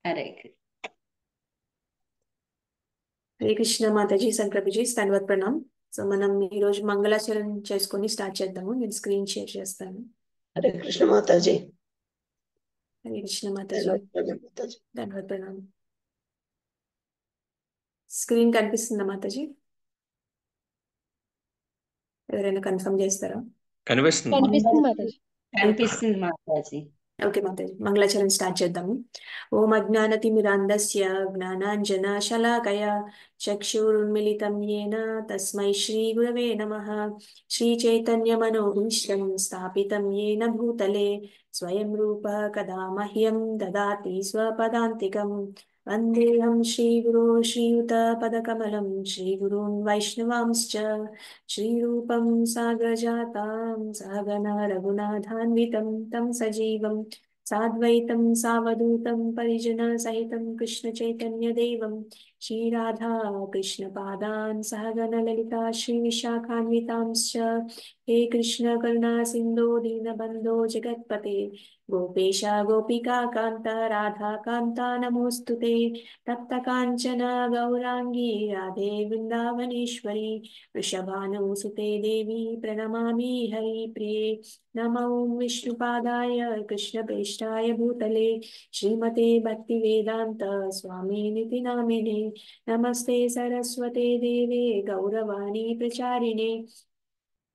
Hare Hare Krishna Mataji సంక్రపిజీ ధన్యవాద్ Pranam. So మనం ఈ రోజు మంగళాచరణ చేసుకొని స్టార్ట్ చేద్దాము. నేను స్క్రీన్ షేర్ చేస్తాను. హరే కృష్ణ మాతాజీ. హరే కృష్ణ మాతాజీ మాతాజీ. ధన్యవాద్ ప్రణామ్. స్క్రీన్ కనిపిస్తుందా మాతాజీ? ఎవరైనా కన్ఫర్మ్ చేస్తారా? కనిపిస్తుంది. కనిపిస్తుంది మాతాజీ. కనిపిస్తుంది మాతాజీ. ఓకే మాతాజీ, మంగళాచరణ స్టార్ట్ చేద్దాము. ఓం అజ్ఞానతిమిరాంధస్య జ్ఞానాంజనశలాకయా చక్షురున్మిళితం యేన తస్మై శ్రీ గురవే నమః. శ్రీ చైతన్య మనోభీష్టం స్థాపితం యేన భూతలే స్వయం రూప కదా మహ్యం దదాతి స్వపదాంతికం. వందేహం శ్రీగురో శ్రీయుత పదకమలం శ్రీగురూన్ వైష్ణవాంశ్చ శ్రీరూపం సాగ్రజాతాం సహగణ రఘునాథాన్వితం తం సజీవం సాద్వైతం సావధూతం పరిజన సహితం కృష్ణ చైతన్య దేవం శ్రీరాధా కృష్ణ పాదాన్ సహగణ లలితా శ్రీ విశాఖాన్వితాంశ్చ. హే కృష్ణ కరుణా సింధో దీనబంధో జగత్పతే గోపేశ గోపికా కాంత రాధా కాంత నమోస్తుతే. తప్త కాంచన గౌరాంగీ రాధే వృందావనేశ్వరి వృషభానుసుతే దేవి ప్రణమామి హరిప్రిये. నమో విష్ణుపాదాయ కృష్ణప్రేష్టాయ భూతలే శ్రీమతే భక్తివేదాంత స్వామినితి నామినే. నమస్తే సరస్వతే దేవే గౌరవాణి ప్రచారిణే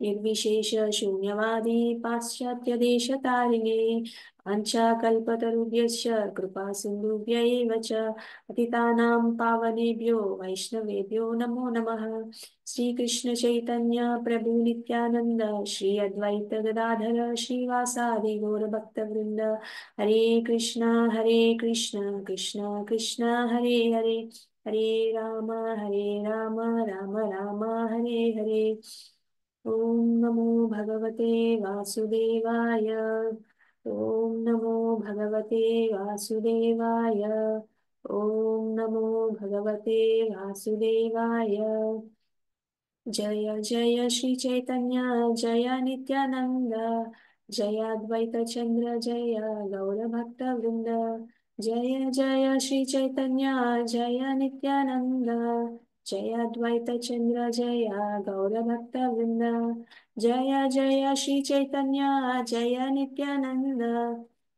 నిర్విశేష శూన్యవాది పాశ్చాత్యదేశతారిణే. వాञ्छाकल्पतरुभ्यश्च कृपा सिन्धुभ्य एव च पतितानां पावनेभ्यो वैष्णवेभ्यो नमो नमः. श्रीकृष्ण चैतन्य प्रभु नित्यानंद श्री अद्वैत गदाधर श्रीवासादि गौरभक्तवृंद. हरे कृष्णा कृष्ण कृष्ण हरे हरे हरे राम राम राम हरे हरे. ओम नमो भगवते वासुदेवाय. ओम नमो भगवते वासुदेवाय. ओम नमो भगवते वासुदेवाय. जय जय श्री चैतन्य जय नित्यानंद जय अद्वैत चंद्र जय गौर भक्त वृंद. जय जय श्री चैतन्य जय नित्यानंद जय अद्वैत चंद्र जय गौर भक्त वृंद. जय जय श्री चैतन्य जय नित्यानंद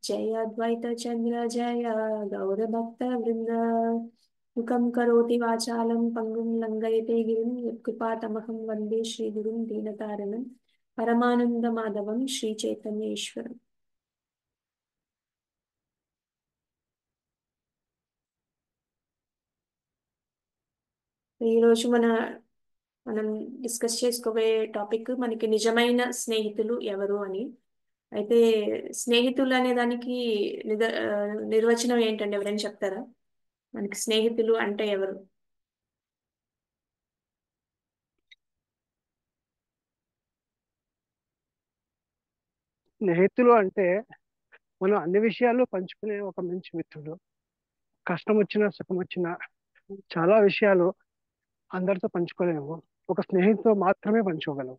जय अद्वैत चंद्र जय गौर भक्त वृंद. मुखं करोति वाचालं पङ्गुं लङ्घयते गिरिं यत्कृपातमहं वन्दे श्रीगुरुं दीनतारिणं परमानन्दमाधवं श्रीचैतन्येश्वरम्. ఈరోజు మనం డిస్కస్ చేసుకోబోయే టాపిక్ మనకి నిజమైన స్నేహితులు ఎవరు అని. అయితే స్నేహితులు అనే దానికి నిర్వచనం ఏంటండి? ఎవరైనా చెప్తారా? మనకి స్నేహితులు అంటే ఎవరు? స్నేహితులు అంటే మనం అన్ని విషయాల్లో పంచుకునే ఒక మంచి మిత్రుడు. కష్టం వచ్చినా సుఖం వచ్చినా చాలా విషయాలు అందరితో పంచుకోలేము, ఒక స్నేహితుతో మాత్రమే పంచుకోగలం.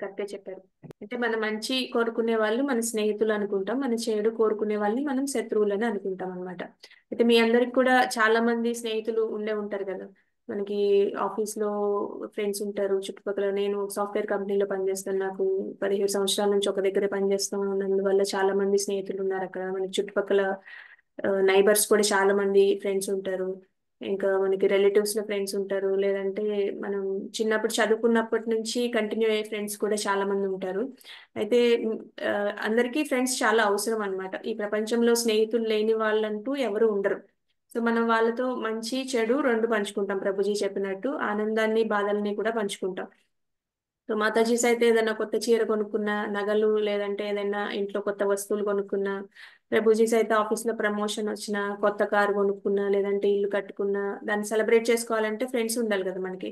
కరెక్టే చెప్పారు. అంటే మన మంచి కోరుకునే వాళ్ళు మన స్నేహితులు అనుకుంటాం, మన చెడు కోరుకునే వాళ్ళని మనం శత్రువులని అనుకుంటాం అనమాట. అయితే మీ అందరికి కూడా చాలా మంది స్నేహితులు ఉండే ఉంటారు కదా. మనకి ఆఫీస్ లో ఫ్రెండ్స్ ఉంటారు, చుట్టుపక్కల. నేను సాఫ్ట్వేర్ కంపెనీలో పనిచేస్తాను, నాకు 17 సంవత్సరాల నుంచి ఒక దగ్గరే పనిచేస్తాం. అందువల్ల చాలా మంది స్నేహితులు ఉన్నారు అక్కడ. మనకి చుట్టుపక్కల నైబర్స్ కూడా చాలా మంది ఫ్రెండ్స్ ఉంటారు. ఇంకా మనకి రిలేటివ్స్ లో ఫ్రెండ్స్ ఉంటారు, లేదంటే మనం చిన్నప్పుడు చదువుకున్నప్పటి నుంచి కంటిన్యూ అయ్యే ఫ్రెండ్స్ కూడా చాలా మంది ఉంటారు. అయితే ఆ, అందరికీ ఫ్రెండ్స్ చాలా అవసరం అన్నమాట. ఈ ప్రపంచంలో స్నేహితులు లేని వాళ్ళంటూ ఎవరు ఉండరు. సో మనం వాళ్ళతో మంచి చెడు రెండు పంచుకుంటాం. ప్రభుజీ చెప్పినట్టు ఆనందాన్ని బాధల్ని కూడా పంచుకుంటాం. సో మాతాజీస్ అయితే ఏదైనా కొత్త చీర కొనుక్కున్నా, నగలు లేదంటే ఏదైనా ఇంట్లో కొత్త వస్తువులు కొనుక్కున్నా, ప్రభుజీస్ అయితే ఆఫీస్ లో ప్రమోషన్ వచ్చినా, కొత్త కారు కొనుక్కున్నా, లేదంటే ఇల్లు కట్టుకున్నా, దాన్ని సెలబ్రేట్ చేసుకోవాలంటే ఫ్రెండ్స్ ఉండాలి కదా మనకి.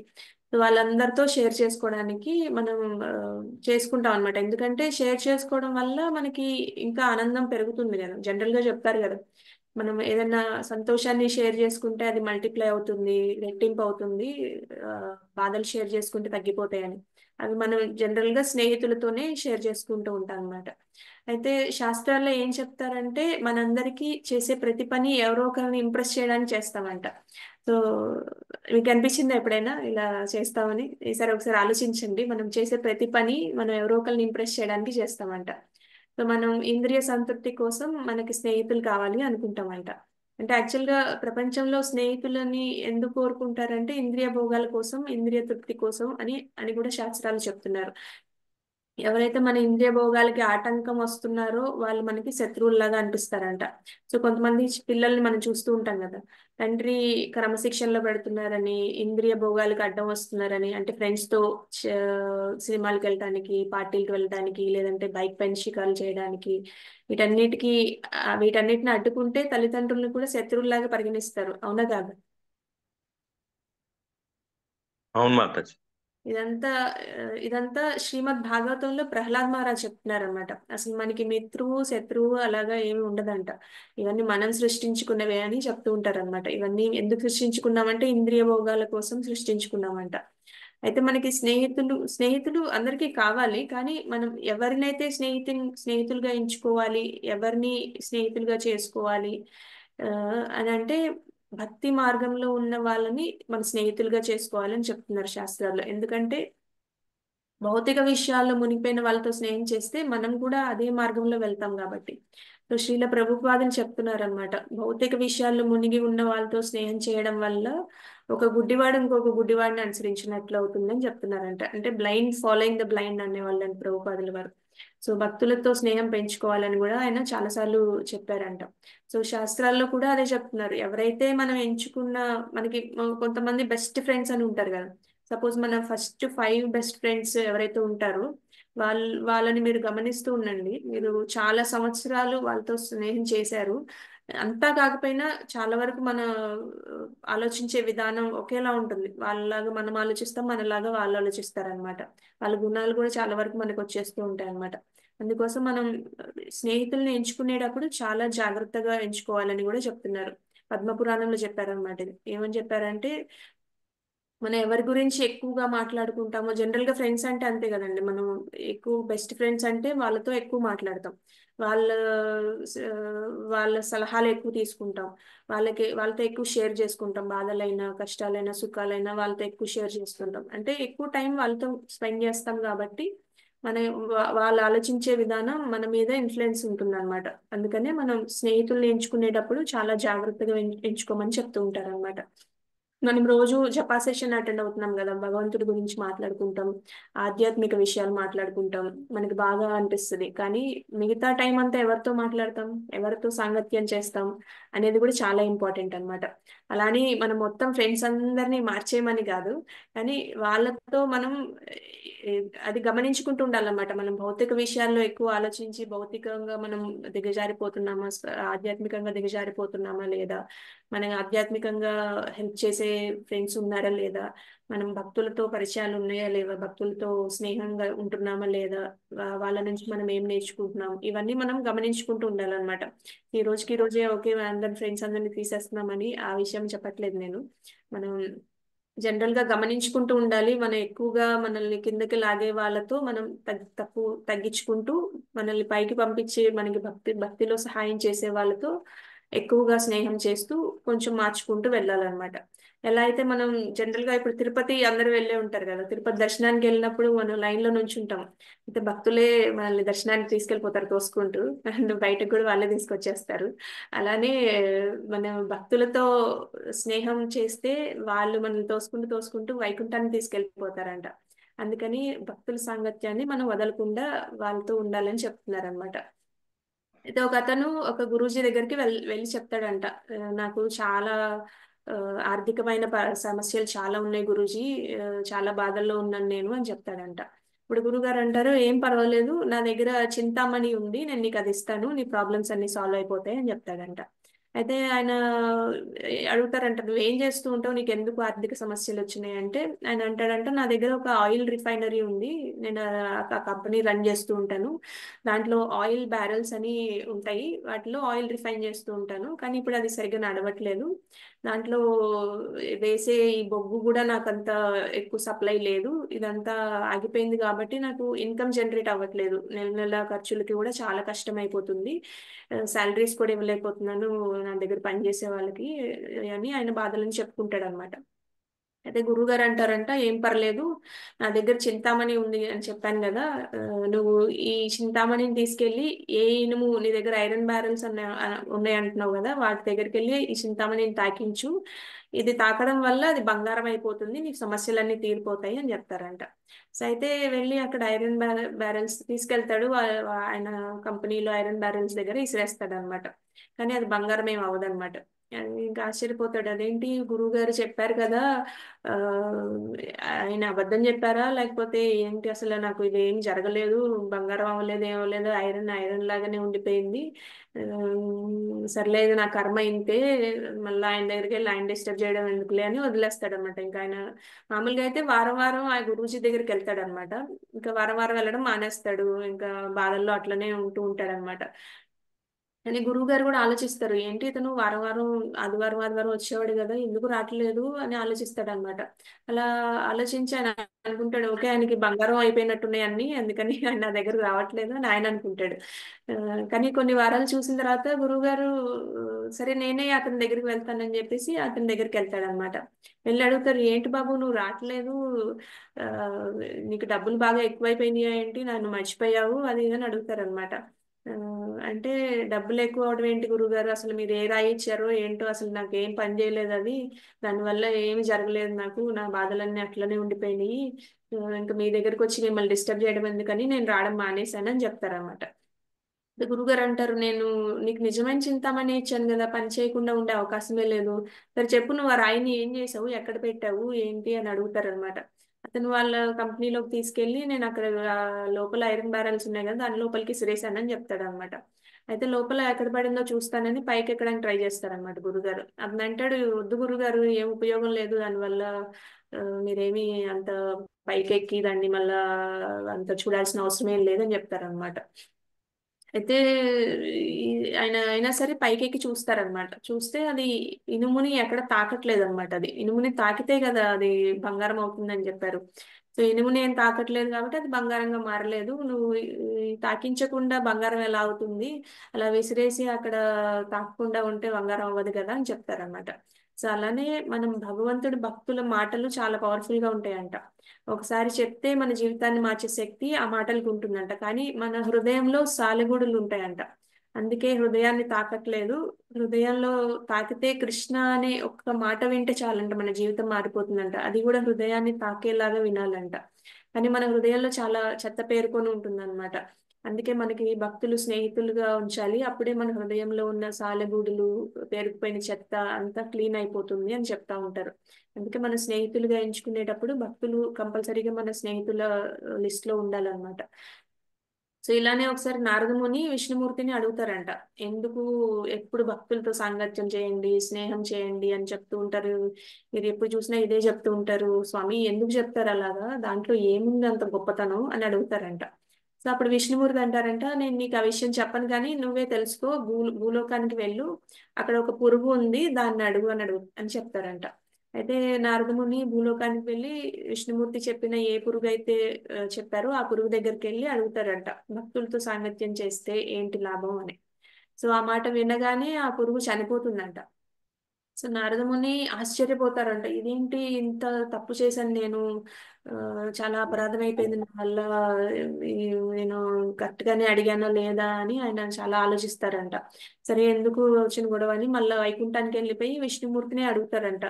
సో వాళ్ళందరితో షేర్ చేసుకోవడానికి మనం చేసుకుంటాం అనమాట. ఎందుకంటే షేర్ చేసుకోవడం వల్ల మనకి ఇంకా ఆనందం పెరుగుతుంది కదా. జనరల్ గా చెప్తారు కదా, మనం ఏదైనా సంతోషాన్ని షేర్ చేసుకుంటే అది మల్టిప్లై అవుతుంది, రెట్టింపు అవుతుంది. ఆ, బాధలు షేర్ చేసుకుంటే తగ్గిపోతాయని. అవి మనం జనరల్ గా స్నేహితులతోనే షేర్ చేసుకుంటూ ఉంటాం అనమాట. అయితే శాస్త్రాల్లో ఏం చెప్తారంటే మనందరికీ చేసే ప్రతి పని ఎవరో ఒకరిని ఇంప్రెస్ చేయడానికి చేస్తామంట. సో మీకు అనిపించిందా ఎప్పుడైనా ఇలా చేస్తామని? ఈసారి ఒకసారి ఆలోచించండి. మనం చేసే ప్రతి పని మనం ఎవరో ఒకరిని ఇంప్రెస్ చేయడానికి చేస్తామంట. సో మనం ఇంద్రియ సంతృప్తి కోసం మనకి స్నేహితులు కావాలి అనుకుంటామంట. అంటే యాక్చువల్గా ప్రపంచంలో స్నేహితులని ఎందుకు కోరుకుంటారంటే ఇంద్రియ భోగాల కోసం, ఇంద్రియ తృప్తి కోసం అని కూడా శాస్త్రాలు చెప్తున్నారు. ఎవరైతే మన ఇంద్రియ భోగాలకి ఆటంకం వస్తున్నారో వాళ్ళు మనకి శత్రువుల్లాగా అనిపిస్తారంట. సో కొంతమంది పిల్లల్ని మనం చూస్తూ ఉంటాం కదా, తండ్రి క్రమశిక్షణలో పెడుతున్నారని, ఇంద్రియ భోగాలకు అడ్డం వస్తున్నారని, అంటే ఫ్రెండ్స్ తో సినిమాలకు వెళ్ళడానికి, పార్టీలకు వెళ్ళడానికి, లేదంటే బైక్ పైన షికారులు చేయడానికి, వీటన్నిటికీ వీటన్నిటిని అడ్డుకుంటే తల్లిదండ్రులను కూడా శత్రువుల్లాగా పరిగణిస్తారు. అవునా కాదు? అవును మాతాజీ. ఇదంతా శ్రీమద్ భాగవతంలో ప్రహ్లాద్ మహారాజ్ చెప్తున్నారనమాట. అసలు మనకి మిత్రువు శత్రువు అలాగా ఏమి ఉండదంట. ఇవన్నీ మనం సృష్టించుకున్నవే అని చెప్తూ ఉంటారనమాట. ఇవన్నీ ఎందుకు సృష్టించుకున్నామంటే ఇంద్రియ భోగాల కోసం సృష్టించుకున్నామంట. అయితే మనకి స్నేహితులు అందరికీ కావాలి. కానీ మనం ఎవరినైతే స్నేహితులుగా ఎంచుకోవాలి, ఎవరిని స్నేహితులుగా చేసుకోవాలి ఆ, అని అంటే భక్తి మార్గంలో ఉన్న వాళ్ళని మన స్నేహితులుగా చేసుకోవాలని చెప్తున్నారు శాస్త్రాల్లో. ఎందుకంటే భౌతిక విషయాల్లో మునిగిపోయిన వాళ్ళతో స్నేహం చేస్తే మనం కూడా అదే మార్గంలో వెళ్తాం కాబట్టి. సో శ్రీల ప్రభుపాదులు చెప్తున్నారనమాట, భౌతిక విషయాల్లో మునిగి ఉన్న వాళ్ళతో స్నేహం చేయడం వల్ల ఒక గుడ్డివాడు ఇంకొక గుడ్డివాడిని అనుసరించినట్లు అవుతుందని చెప్తున్నారంట. అంటే బ్లైండ్ ఫాలోయింగ్ ద బ్లైండ్ అనేవాళ్ళని ప్రభుపాదుల వారు. సో భక్తులతో స్నేహం పెంచుకోవాలని కూడా ఆయన చాలాసార్లు చెప్పారంట. సో శాస్త్రాల్లో కూడా అదే చెప్తున్నారు. ఎవరైతే మనం ఎంచుకున్న మనకి కొంతమంది బెస్ట్ ఫ్రెండ్స్ అని ఉంటారు కదా. సపోజ్ మన ఫస్ట్ 5 బెస్ట్ ఫ్రెండ్స్ ఎవరైతే ఉంటారో వాళ్ళని మీరు గమనిస్తూ ఉండండి. మీరు చాలా సంవత్సరాలు వాళ్ళతో స్నేహం చేశారు. అంతా కాకపోయినా చాలా వరకు మన ఆలోచించే విధానం ఒకేలా ఉంటుంది. వాళ్ళలాగా మనం ఆలోచిస్తాం, మనలాగా వాళ్ళు ఆలోచిస్తారనమాట. వాళ్ళ గుణాలు కూడా చాలా వరకు మనకు వచ్చేస్తూ ఉంటాయి అనమాట. అందుకోసం మనం స్నేహితుల్ని ఎంచుకునేటప్పుడు చాలా జాగ్రత్తగా ఎంచుకోవాలని కూడా చెప్తున్నారు. పద్మపురాణంలో చెప్పారనమాట. ఇది ఏమని చెప్పారంటే, మనం ఎవరి గురించి ఎక్కువగా మాట్లాడుకుంటామో, జనరల్ గా ఫ్రెండ్స్ అంటే అంతే కదండి. మనం ఎక్కువ బెస్ట్ ఫ్రెండ్స్ అంటే వాళ్ళతో ఎక్కువ మాట్లాడతాం. వాళ్ళ స- వాళ్ళ సలహాలు ఎక్కువ తీసుకుంటాం. వాళ్ళతో ఎక్కువ షేర్ చేసుకుంటాం. బాధలైనా కష్టాలైనా సుఖాలైనా వాళ్ళతో ఎక్కువ షేర్ చేసుకుంటాం. అంటే ఎక్కువ టైం వాళ్ళతో స్పెండ్ చేస్తాం కాబట్టి మన వాళ్ళు ఆలోచించే విధానం మన మీద ఇన్ఫ్లుయెన్స్ ఉంటుంది అనమాట. అందుకనే మనం స్నేహితుల్ని ఎంచుకునేటప్పుడు చాలా జాగ్రత్తగా ఎంచుకోమని చెప్తూ ఉంటారు అనమాట. మనం రోజు జపా సెషన్ అటెండ్ అవుతున్నాం కదా, భగవంతుడి గురించి మాట్లాడుకుంటాం, ఆధ్యాత్మిక విషయాలు మాట్లాడుకుంటాం, మనకి బాగా అనిపిస్తుంది. కానీ మిగతా టైం అంతా ఎవరితో మాట్లాడతాం, ఎవరితో సాంగత్యం చేస్తాం అనేది కూడా చాలా ఇంపార్టెంట్ అన్నమాట. అలానే మనం మొత్తం ఫ్రెండ్స్ అందరినీ మార్చేయమని కాదు, కానీ వాళ్ళతో మనం ఏ, అది గమనించుకుంటూ ఉండాలన్నమాట. మనం భౌతిక విషయాల్లో ఎక్కువ ఆలోచించి భౌతికంగా మనం దిగజారిపోతున్నామా, ఆధ్యాత్మికంగా దిగజారిపోతున్నామా లేదా, మన ఆధ్యాత్మికంగా హెల్ప్ చేసే ఫ్రెండ్స్ ఉన్నారా లేదా, మనం భక్తులతో పరిచయాలు ఉన్నాయా లేవా, భక్తులతో స్నేహంగా ఉంటున్నామా లేదా, వాళ్ళ నుంచి మనం ఏం నేర్చుకుంటున్నాం, ఇవన్నీ మనం గమనించుకుంటూ ఉండాలన్నమాట. ఈ రోజుకి ఈ రోజే ఓకే అందరి ఫ్రెండ్స్ అందరినీ తీసేస్తున్నామని ఆ విషయం చెప్పట్లేదు నేను. మనం జనరల్ గా గమనించుకుంటూ ఉండాలి. మనం ఎక్కువగా మనల్ని కిందకి లాగే వాళ్ళతో మనం తగ్గించుకుంటూ, మనల్ని పైకి పంపించే మనకి భక్తిలో సహాయం చేసే వాళ్ళతో ఎక్కువగా స్నేహం చేస్తూ కొంచెం మార్చుకుంటూ వెళ్ళాలన్నమాట. ఎలా అయితే మనం జనరల్ గా ఇప్పుడు తిరుపతి అందరూ వెళ్ళే ఉంటారు కదా, తిరుపతి దర్శనానికి వెళ్ళినప్పుడు మనం లైన్ లో నుంచి ఉంటాం. అయితే భక్తులే మనల్ని దర్శనానికి తీసుకెళ్లిపోతారు తోసుకుంటూ, అండ్ బయటకు కూడా వాళ్ళే తీసుకొచ్చేస్తారు. అలానే మన భక్తులతో స్నేహం చేస్తే వాళ్ళు మనల్ని తోసుకుంటూ తోసుకుంటూ వైకుంఠానికి తీసుకెళ్లిపోతారంట. అందుకని భక్తుల సాంగత్యాన్ని మనం వదలకుండా వాళ్ళతో ఉండాలని చెప్తున్నారనమాట. అయితే ఒక అతను ఒక గురూజీ దగ్గరికి వెళ్ళి చెప్తాడంట, నాకు చాలా ఆ, ఆర్థికమైన సమస్యలు చాలా ఉన్నాయి గురూజీ, చాలా బాధల్లో ఉన్నాను నేను అని చెప్తాడంట. ఇప్పుడు గురుగారు అంటారు, ఏం పర్వాలేదు, నా దగ్గర చింతామణి ఉంది, నేను నీకు అది ఇస్తాను, నీ ప్రాబ్లమ్స్ అన్ని సాల్వ్ అయిపోతాయి అని చెప్తాడంట. అయితే ఆయన అడుగుతారంట, నువ్వేం చేస్తూ ఉంటావు, నీకు ఎందుకు ఆర్థిక సమస్యలు వచ్చినాయి అంటే, ఆయన అంటాడంట, నా దగ్గర ఒక ఆయిల్ రిఫైనరీ ఉంది, నేను ఆ కంపెనీ రన్ చేస్తూ ఉంటాను, దాంట్లో ఆయిల్ బ్యారెల్స్ అని ఉంటాయి, వాటిలో ఆయిల్ రిఫైన్ చేస్తూ ఉంటాను, కానీ ఇప్పుడు అది సరిగ్గా నడవట్లేదు, దాంట్లో వేసే ఈ బొగ్గు కూడా నాకు అంత ఎక్కువ సప్లై లేదు, ఇదంతా ఆగిపోయింది కాబట్టి నాకు ఇన్కమ్ జనరేట్ అవ్వట్లేదు, నెల నెల ఖర్చులకి కూడా చాలా కష్టం అయిపోతుంది, శాలరీస్ కూడా ఇవ్వలేకపోతున్నాను నా దగ్గర పనిచేసే వాళ్ళకి అని ఆయన బాధలను చెప్పుకుంటాడు అనమాట. అయితే గురువుగారు అంటారంట, ఏం పర్లేదు, నా దగ్గర చింతామణి ఉంది అని చెప్పాను కదా, నువ్వు ఈ చింతామణిని తీసుకెళ్ళి, ఏ ఇనుము నీ దగ్గర ఐరన్ బ్యారెల్స్ ఉన్నాయి అంటున్నావు కదా, వాటి దగ్గరికి వెళ్ళి ఈ చింతామణిని తాకించు, ఇది తాకడం వల్ల అది బంగారం అయిపోతుంది, నీ సమస్యలన్నీ తీరిపోతాయి అని చెప్తారంట. సో అయితే వెళ్ళి అక్కడ ఐరన్ బ్యారెల్స్ తీసుకెళ్తాడు, ఆయన కంపెనీలో ఐరన్ బ్యారెల్స్ దగ్గర ఇసిరేస్తాడు అనమాట. కానీ అది బంగారం ఏం అవ్వదన్నమాట. ఇంకా ఆశ్చర్యపోతాడు, అదేంటి గురువు గారు చెప్పారు కదా, ఆ, ఆయన అబద్ధం చెప్పారా లేకపోతే ఏంటి, అసలు నాకు ఇది ఏం జరగలేదు, బంగారం అవ్వలేదు, ఏం అవ్వలేదు, ఐరన్ ఐరన్ లాగానే ఉండిపోయింది, సర్లేదు నా కర్మ ఇంతే, మళ్ళీ ఆయన దగ్గరికి వెళ్ళి ఆయన డిస్టర్బ్ చేయడం ఎందుకులే అని వదిలేస్తాడు అనమాట. ఇంకా ఆయన మామూలుగా అయితే వారం వారం ఆ గురూజీ దగ్గరికి వెళ్తాడు అనమాట, ఇంకా వారం వారం వెళ్ళడం మానేస్తాడు, ఇంకా బాధల్లో అట్లనే ఉంటూ ఉంటాడు అనమాట. అని గురువు గారు కూడా ఆలోచిస్తారు, ఏంటి ఇతను వారం వారం ఆదివారం ఆదివారం వచ్చేవాడు కదా, ఎందుకు రావట్లేదు అని ఆలోచిస్తాడు అనమాట. అలా ఆలోచించి ఆయన అనుకుంటాడు, ఓకే ఆయనకి బంగారం అయిపోయినట్టున్నాయి అన్ని, అందుకని ఆయన నా దగ్గర రావట్లేదు అని ఆయన అనుకుంటాడు. కానీ కొన్ని వారాలు చూసిన తర్వాత గురువు గారు సరే నేనే అతని దగ్గరికి వెళ్తానని చెప్పేసి అతని దగ్గరికి వెళ్తాడు అనమాట. వెళ్ళి అడుగుతారు, ఏంటి బాబు నువ్వు రావట్లేదు, ఆ, నీకు డబ్బులు బాగా ఎక్కువైపోయినాయా ఏంటి, నన్ను మర్చిపోయావు అది ఇది అని అడుగుతారు అనమాట. అంటే డబ్బులు ఎక్కువ అవడం ఏంటి గురుగారు, అసలు మీరు ఏ రాయి ఇచ్చారో ఏంటో, అసలు నాకు ఏం పని చేయలేదు అది, దానివల్ల ఏమి జరగలేదు, నాకు నా బాధలన్నీ అట్లనే ఉండిపోయినాయి, ఇంకా మీ దగ్గరికి వచ్చి మిమ్మల్ని డిస్టర్బ్ చేయడం ఎందుకని నేను రావడం మానేశాను అని చెప్తారన్నమాట. గురుగారు అంటారు, నేను నీకు నిజమైన చింతామణి ఇచ్చాను కదా, పని చేయకుండా ఉండే అవకాశమే లేదు, సరే చెప్పు నువ్వు ఆ రాయిని ఏం చేసావు, ఎక్కడ పెట్టావు ఏంటి అని అడుగుతారు అనమాట. అతను వాళ్ళ కంపెనీలోకి తీసుకెళ్లి, నేను అక్కడ లోపల ఐరన్ బ్యారెల్స్ ఉన్నాయి కదా దాని లోపలికి సిరేసానని చెప్తాడు అనమాట. అయితే లోపల ఎక్కడ పడిందో చూస్తానని పైకి ఎక్కడానికి ట్రై చేస్తారనమాట గురుగారు. అతను అంటాడు, వద్దు గురుగారు, ఏం ఉపయోగం లేదు దానివల్ల, మీరేమి అంత పైకి ఎక్కి దాన్ని మళ్ళా అంత చూడాల్సిన అవసరం ఏం లేదని చెప్తారనమాట. అయితే ఆయన అయినా సరే పైకెక్కి చూస్తారనమాట. చూస్తే అది ఇనుముని ఎక్కడ తాకట్లేదు అనమాట. అది ఇనుముని తాకితే కదా అది బంగారం అవుతుందని చెప్పారు. సో ఇనుముని ఏం తాకట్లేదు కాబట్టి అది బంగారంగా మారలేదు. నువ్వు తాకించకుండా బంగారం ఎలా అవుతుంది, అలా విసిరేసి అక్కడ తాకకుండా ఉంటే బంగారం అవ్వదు కదా అని చెప్తారనమాట. సో అలానే మనం భగవంతుడి భక్తుల మాటలు చాలా పవర్ఫుల్ గా ఉంటాయంట. ఒకసారి చెప్తే మన జీవితాన్ని మార్చే శక్తి ఆ మాటలకు ఉంటుందంట. కానీ మన హృదయంలో సాలెగూడులు ఉంటాయంట. అందుకే హృదయాన్ని తాకట్లేదు. హృదయంలో తాకితే కృష్ణ అనే ఒక్క మాట వింటే చాలంట మన జీవితం మారిపోతుందంట. అది కూడా హృదయాన్ని తాకేలాగా వినాలంట. కానీ మన హృదయంలో చాలా చెత్త పేరుకొని ఉంటుందన్నమాట. అందుకే మనకి భక్తులు స్నేహితులుగా ఉంచాలి. అప్పుడే మన హృదయంలో ఉన్న సాలెగూడులు, పేరుకుపోయిన చెత్త అంతా క్లీన్ అయిపోతుంది అని చెప్తా ఉంటారు. అందుకే మన స్నేహితులుగా ఎంచుకునేటప్పుడు భక్తులు కంపల్సరీగా మన స్నేహితుల లిస్ట్ లో ఉండాలన్నమాట. సో ఇలానే ఒకసారి నారదముని విష్ణుమూర్తిని అడుగుతారంట, ఎందుకు ఎప్పుడు భక్తులతో సాంగత్యం చేయండి, స్నేహం చేయండి అని చెప్తూ ఉంటారు, మీరు ఎప్పుడు చూసినా ఇదే చెప్తూ ఉంటారు స్వామి, ఎందుకు చెప్తారు అలాగా, దాంట్లో ఏముంది అంత గొప్పతనం అని అడుగుతారంట. సో అప్పుడు విష్ణుమూర్తి అంటారంట, నేను నీకు ఆ విషయం చెప్పను కానీ నువ్వే తెలుసుకో, భూలోకానికి వెళ్ళు, అక్కడ ఒక పురుగు ఉంది దాన్ని అడుగు అని చెప్తారంట. అయితే నారదముని భూలోకానికి వెళ్ళి విష్ణుమూర్తి చెప్పిన ఏ పురుగు అయితే చెప్పారో ఆ పురుగు దగ్గరికి వెళ్ళి అడుగుతారంట, భక్తులతో సాంగత్యం చేస్తే ఏంటి లాభం అని. సో ఆ మాట వినగానే ఆ పురుగు చనిపోతుందంట. సో నారదముని ఆశ్చర్యపోతారంట, ఇదేంటి ఇంత తప్పు చేశాను నేను, చాలా అపరాధం అయిపోయింది నా వల్ల, నేను కరెక్ట్ గానే అడిగానా లేదా అని ఆయన చాలా ఆలోచిస్తారంట. సరే ఎందుకు వచ్చిన గొడవ అని మళ్ళీ వైకుంఠానికి వెళ్ళిపోయి విష్ణుమూర్తిని అడుగుతారంట.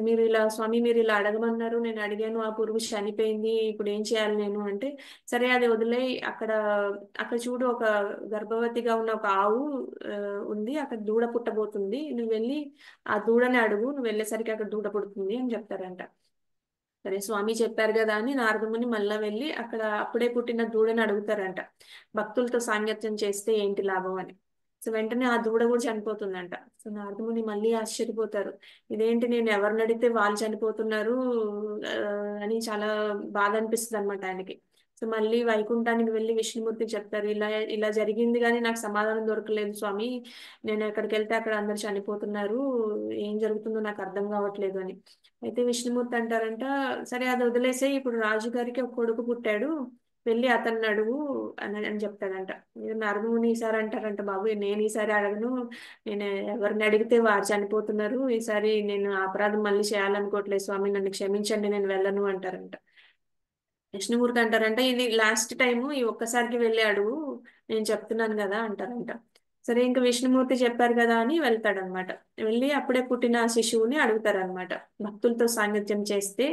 మీరు ఇలా స్వామి, మీరు ఇలా అడగమన్నారు, నేను అడిగాను, ఆ పురుగు చనిపోయింది, ఇప్పుడు ఏం చేయాలి నేను అంటే, సరే అది వదిలే, అక్కడ అక్కడ చూడు, ఒక గర్భవతిగా ఉన్న ఒక ఆవు ఉంది, అక్కడ దూడ పుట్టబోతుంది, నువ్వు వెళ్ళి ఆ దూడని అడుగు, నువ్వు వెళ్ళేసరికి అక్కడ దూడ పుడుతుంది అని చెప్తారంట. సరే స్వామి చెప్పారు కదా అని నారదముని మళ్ళా వెళ్ళి అక్కడ అప్పుడే పుట్టిన దూడని అడుగుతారంట, భక్తులతో సాంగత్యం చేస్తే ఏంటి లాభం అని. సో వెంటనే ఆ దూడ కూడా చనిపోతుందంట. సో నారదముని మళ్ళీ ఆశ్చర్యపోతారు, ఇదేంటి నేను ఎవరిని అడిగితే వాళ్ళు చనిపోతున్నారు ఆ, అని చాలా బాధ అనిపిస్తుంది అనమాట ఆయనకి. సో మళ్ళీ వైకుంఠానికి వెళ్ళి విష్ణుమూర్తికి చెప్తారు, ఇలా ఇలా జరిగింది కానీ నాకు సమాధానం దొరకలేదు స్వామి, నేను ఎక్కడికి వెళ్తే అక్కడ అందరు చనిపోతున్నారు, ఏం జరుగుతుందో నాకు అర్థం కావట్లేదు అని. అయితే విష్ణుమూర్తి అంటారంట, సరే అది వదిలేసే, ఇప్పుడు రాజుగారికి ఒక కొడుకు పుట్టాడు, వెళ్ళి అతన్ని అడుగు అని చెప్తాడంట. ఇది నారదముని ఈసారి అంటారంట, బాబు నేను ఈసారి అడగను, నేను ఎవరిని అడిగితే వారు చనిపోతున్నారు, ఈసారి నేను ఆ అపరాధం మళ్ళీ చేయాలనుకోవట్లేదు స్వామి, నన్ను క్షమించండి, నేను వెళ్ళను అంటారంట. విష్ణుమూర్తి అంటారంట, ఇది లాస్ట్ టైము, ఈ ఒక్కసారికి వెళ్ళి అడుగు, నేను చెప్తున్నాను కదా అంటారంట. సరే ఇంకా విష్ణుమూర్తి చెప్పారు కదా అని వెళ్తాడనమాట. వెళ్ళి అప్పుడే పుట్టిన ఆ శిశువుని అడుగుతారనమాట, భక్తులతో సాంగత్యం చేస్తే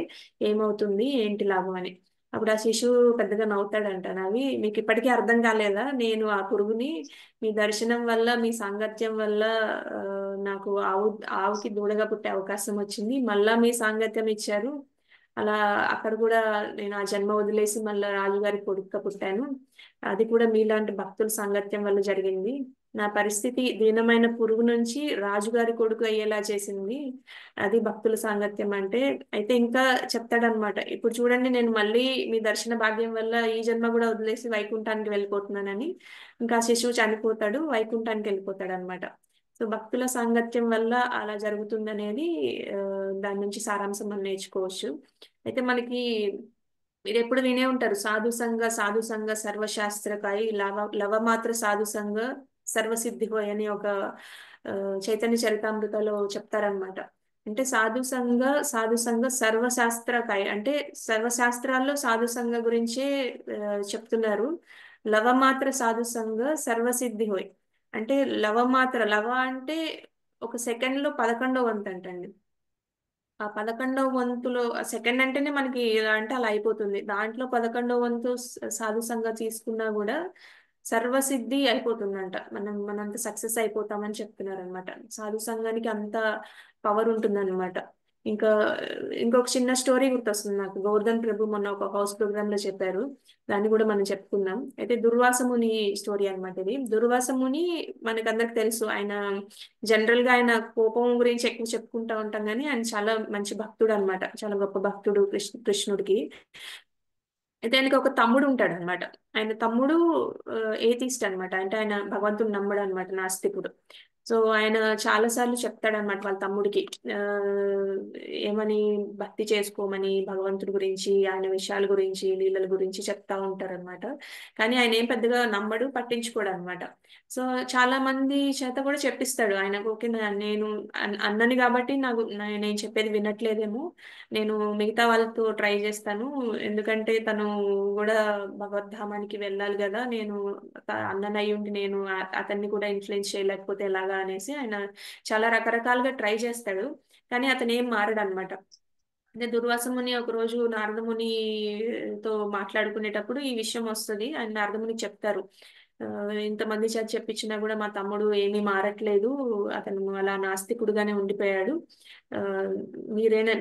ఏమవుతుంది, ఏంటి లాభం అని. అప్పుడు ఆ శిశువు పెద్దగా నవ్వుతాడంట, నవ్వి, మీకు ఇప్పటికీ అర్థం కాలేదా, నేను ఆ పురుగుని మీ దర్శనం వల్ల, మీ సాంగత్యం వల్ల ఆ, నాకు ఆవుకి దూడగా పుట్టే అవకాశం వచ్చింది, మళ్ళా మీ సాంగత్యం ఇచ్చారు, అలా అక్కడ కూడా నేను ఆ జన్మ వదిలేసి మళ్ళీ రాజుగారి కొడుకుగా పుట్టాను, అది కూడా మీలాంటి భక్తుల సాంగత్యం వల్ల జరిగింది, నా పరిస్థితి దీనమైన పురుగు నుంచి రాజుగారి కొడుకు అయ్యేలా చేసింది, అది భక్తుల సాంగత్యం అంటే. అయితే ఇంకా చెప్తాడనమాట, ఇప్పుడు చూడండి నేను మళ్ళీ మీ దర్శన భాగ్యం వల్ల ఈ జన్మ కూడా వదిలేసి వైకుంఠానికి వెళ్ళిపోతున్నానని. ఇంకా ఆ శిశువు చనిపోతాడు, వైకుంఠానికి వెళ్ళిపోతాడు అనమాట. సో భక్తుల సాంగత్యం వల్ల అలా జరుగుతుందనేది ఆ, దాని నుంచి సారాంశం మనం నేర్చుకోవచ్చు. అయితే మనకి మీరు ఎప్పుడు వినే ఉంటారు, సాధు సంఘ సర్వశాస్త్రకాయి లవమాత్ర సాధు సంఘ సర్వసిద్ధి హోయ్ అని ఒక ఆ, చైతన్య చరితామృతలో చెప్తారనమాట. అంటే సాధు సంఘ సర్వశాస్త్రకాయి అంటే సర్వశాస్త్రాల్లో సాధు సంఘ గురించే చెప్తున్నారు. లవమాత్ర సాధు సంఘ సర్వసిద్ధి హోయ్ అంటే లవ అంటే ఒక సెకండ్ లో 11వ వంతు అంటండి. ఆ 11వ వంతులో సెకండ్ అంటేనే మనకి ఎలా అంటే అలా అయిపోతుంది, దాంట్లో 11వ వంతు సాధు సంఘ తీసుకున్నా కూడా సర్వసిద్ధి అయిపోతుందంట, మనంత సక్సెస్ అయిపోతామని చెప్తున్నారు అనమాట. సాధు సంఘానికి అంత పవర్ ఉంటుందన్నమాట. ఇంకా ఇంకొక చిన్న స్టోరీ గుర్తొస్తుంది నాకు, గోవర్ధన్ ప్రభు మొన్న ఒక హౌస్ ప్రోగ్రామ్ లో చెప్పారు, దాన్ని కూడా మనం చెప్పుకుందాం. అయితే దుర్వాసముని స్టోరీ అన్నమాట ఇది. దుర్వాసముని మనకందరికి తెలుసు, ఆయన జనరల్ గా ఆయన కోపం గురించి ఎక్కువ చెప్పుకుంటా ఉంటాం, కానీ ఆయన చాలా మంచి భక్తుడు అన్నమాట, చాలా గొప్ప భక్తుడు కృష్ణుడికి. అయితే ఆయనకి ఒక తమ్ముడు ఉంటాడు అనమాట. ఆయన తమ్ముడు ఏథిస్ట్ అనమాట, అంటే ఆయన భగవంతుడు నమ్మడు అనమాట, నాస్తికుడు. సో ఆయన చాలా సార్లు చెప్తాడనమాట వాళ్ళ తమ్ముడికి, ఆ, ఏమని, భక్తి చేసుకోమని, భగవంతుడి గురించి, ఆయన విషయాల గురించి, లీలల గురించి చెప్తా ఉంటారనమాట. కానీ ఆయన ఏం పెద్దగా నమ్మడు, పట్టించుకోడు అనమాట. సో చాలా మంది చేత కూడా చెప్పిస్తాడు ఆయన, ఓకే నేను అన్నని కాబట్టి నేను చెప్పేది వినట్లేదేమో, నేను మిగతా వాళ్ళతో ట్రై చేస్తాను, ఎందుకంటే తను కూడా భగవద్ధామానికి వెళ్ళాలి కదా, నేను అన్ననయ్య ఉండి నేను అతన్ని కూడా ఇన్ఫ్లుయెన్స్ చేయలేకపోతే ఎలాగా అనేసి ఆయన చాలా రకరకాలుగా ట్రై చేస్తాడు, కానీ అతను ఏం మారడు అనమాట. అంటే దుర్వాసముని ఒక రోజు నారదమునితో మాట్లాడుకునేటప్పుడు ఈ విషయం వస్తుంది, ఆయన నారదమునికి చెప్తారు, ఆ, ఇంతమంది చేత చెప్పించినా కూడా మా తమ్ముడు ఏమీ మారట్లేదు, అతను అలా నాస్తికుడుగానే ఉండిపోయాడు, ఆ,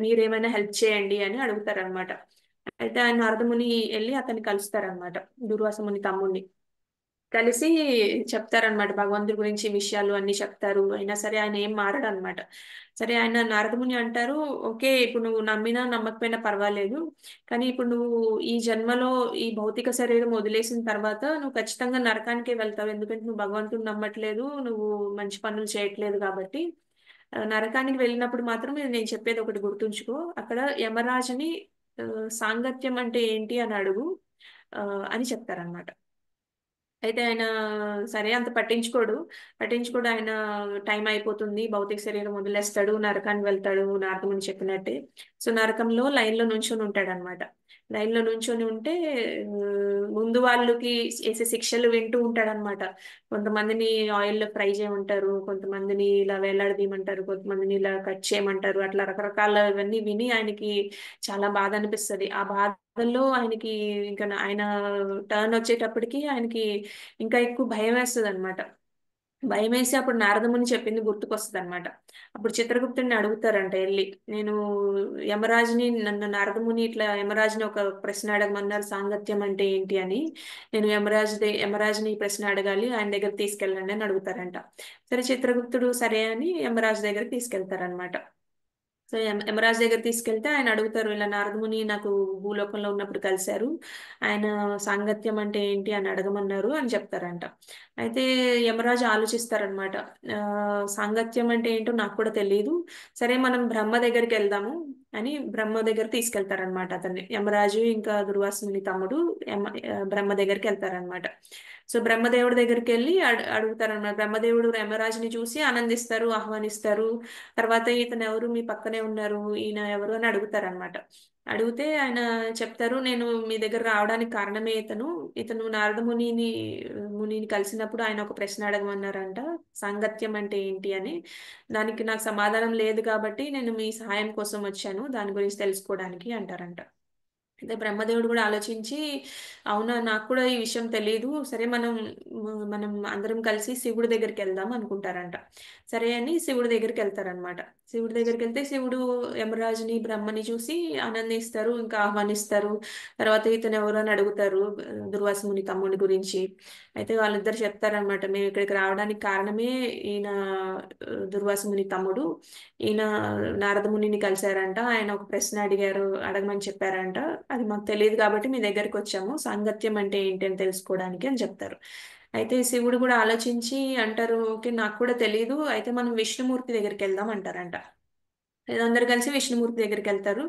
మీరేమైనా హెల్ప్ చేయండి అని అడుగుతారనమాట. అయితే ఆయన నారదముని వెళ్ళి అతన్ని కలుస్తారనమాట, దుర్వాసముని తమ్ముడిని కలిసి చెప్తారనమాట, భగవంతుడి గురించి విషయాలు అన్ని చెప్తారు, అయినా సరే ఆయన ఏం మారడు అనమాట. సరే ఆయన నారదముని అంటారు, ఓకే ఇప్పుడు నువ్వు నమ్మినా నమ్మకపోయినా పర్వాలేదు, కానీ ఇప్పుడు నువ్వు ఈ జన్మలో ఈ భౌతిక శరీరం వదిలేసిన తర్వాత నువ్వు ఖచ్చితంగా నరకానికే వెళ్తావు, ఎందుకంటే నువ్వు భగవంతుడు నమ్మట్లేదు, నువ్వు మంచి పనులు చేయట్లేదు కాబట్టి. నరకానికి వెళ్ళినప్పుడు మాత్రం నేను చెప్పేది ఒకటి గుర్తుంచుకో, అక్కడ యమరాజుని సాంగత్యం అంటే ఏంటి అని అడుగు ఆ, అని చెప్తారనమాట. అయితే ఆయన సరే అంత పట్టించుకోడు ఆయన, టైం అయిపోతుంది, భౌతిక శరీరం వదిలేస్తాడు, నరకానికి వెళ్తాడు నారదముని చెప్పినట్టే. సో నరకంలో లైన్లో నుంచొని ఉంటాడు అనమాట. లైన్లో నుంచొని ఉంటే ముందు వాళ్ళకి వేసే శిక్షలు వింటూ ఉంటాడనమాట. కొంతమందిని ఆయిల్లో ఫ్రై చేయమంటారు, కొంతమందిని ఇలా వేలాడదీయమంటారు, కొంతమందిని ఇలా కట్ చేయమంటారు, అట్లా రకరకాలవన్నీ విని ఆయనకి చాలా బాధ అనిపిస్తుంది. ఆ బాధల్లో ఆయనకి ఇంకా ఆయన టర్న్ వచ్చేటప్పటికి ఆయనకి ఇంకా ఎక్కువ భయం వేస్తుంది అనమాట. భయం వేసి అప్పుడు నారదముని చెప్పింది గుర్తుకొస్తుంది అనమాట. అప్పుడు చిత్రగుప్తుడిని అడుగుతారంట వెళ్ళి, నేను యమరాజుని, నన్ను నారదముని ఇట్లా యమరాజుని ఒక ప్రశ్న అడగమన్నారు, సాంగత్యం అంటే ఏంటి అని. నేను యమరాజుని ఈ ప్రశ్న అడగాలి, ఆయన దగ్గర తీసుకెళ్ళండి అని అడుగుతారంట. సరే చిత్రగుప్తుడు సరే అని యమరాజు దగ్గర తీసుకెళ్తారనమాట. సో యమరాజు దగ్గర తీసుకెళ్తే ఆయన అడుగుతారు, ఇలా నారదముని నాకు భూలోకంలో ఉన్నప్పుడు కలిశారు, ఆయన సాంగత్యం అంటే ఏంటి అని అడగమన్నారు అని చెప్తారంట. అయితే యమరాజు ఆలోచిస్తారనమాట, సాంగత్యం అంటే ఏంటో నాకు కూడా తెలియదు, సరే మనం బ్రహ్మ దగ్గరికి వెళ్దాము అని బ్రహ్మ దగ్గర తీసుకెళ్తారనమాట అతన్ని. యమరాజు ఇంకా దుర్వాసుని తమ్ముడు బ్రహ్మ దగ్గరికి వెళ్తారనమాట. సో బ్రహ్మదేవుడి దగ్గరికి వెళ్ళి అడుగుతారనమాట. బ్రహ్మదేవుడు యమరాజుని చూసి ఆనందిస్తారు, ఆహ్వానిస్తారు. తర్వాత ఇతను ఎవరు, మీ పక్కనే ఉన్నారు, ఈయన ఎవరు అని అడుగుతారనమాట. అడిగితే ఆయన చెప్తారు, నేను మీ దగ్గర రావడానికి కారణమే ఇతను నారద మునిని కలిసినప్పుడు ఆయన ఒక ప్రశ్న అడగమన్నారంట, సాంగత్యం అంటే ఏంటి అని. దానికి నాకు సమాధానం లేదు కాబట్టి నేను మీ సహాయం కోసం వచ్చాను, దాని గురించి తెలుసుకోవడానికి అంటారంట. అయితే బ్రహ్మదేవుడు కూడా ఆలోచించి, అవునా నాకు కూడా ఈ విషయం తెలియదు, సరే మనం అందరం కలిసి శివుడి దగ్గరికి వెళ్దాం అనుకుంటారంట. సరే అని శివుడి దగ్గరికి వెళ్తారనమాట. శివుడి దగ్గరికి వెళ్తే శివుడు యమరాజుని బ్రహ్మని చూసి ఆనందిస్తారు, ఇంకా ఆహ్వానిస్తారు. తర్వాత ఇతను ఎవరు అని అడుగుతారు, దుర్వాసుని తమ్ముడి గురించి. అయితే వాళ్ళిద్దరు చెప్తారనమాట, మేము ఇక్కడికి రావడానికి కారణమే ఈయన దుర్వాసుని తమ్ముడు, ఈయన నారదమునిని కలిశారంట, ఆయన ఒక ప్రశ్న అడగమని చెప్పారంట, అది మాకు తెలియదు కాబట్టి మీ దగ్గరికి వచ్చాము, సాంగత్యం అంటే ఏంటి అని తెలుసుకోవడానికి అని చెప్తారు. అయితే శివుడు కూడా ఆలోచించి అంటారు, ఓకే నాకు కూడా తెలియదు, అయితే మనం విష్ణుమూర్తి దగ్గరికి వెళ్దాం అంటారంట. అందరు కలిసి విష్ణుమూర్తి దగ్గరికి వెళ్తారు.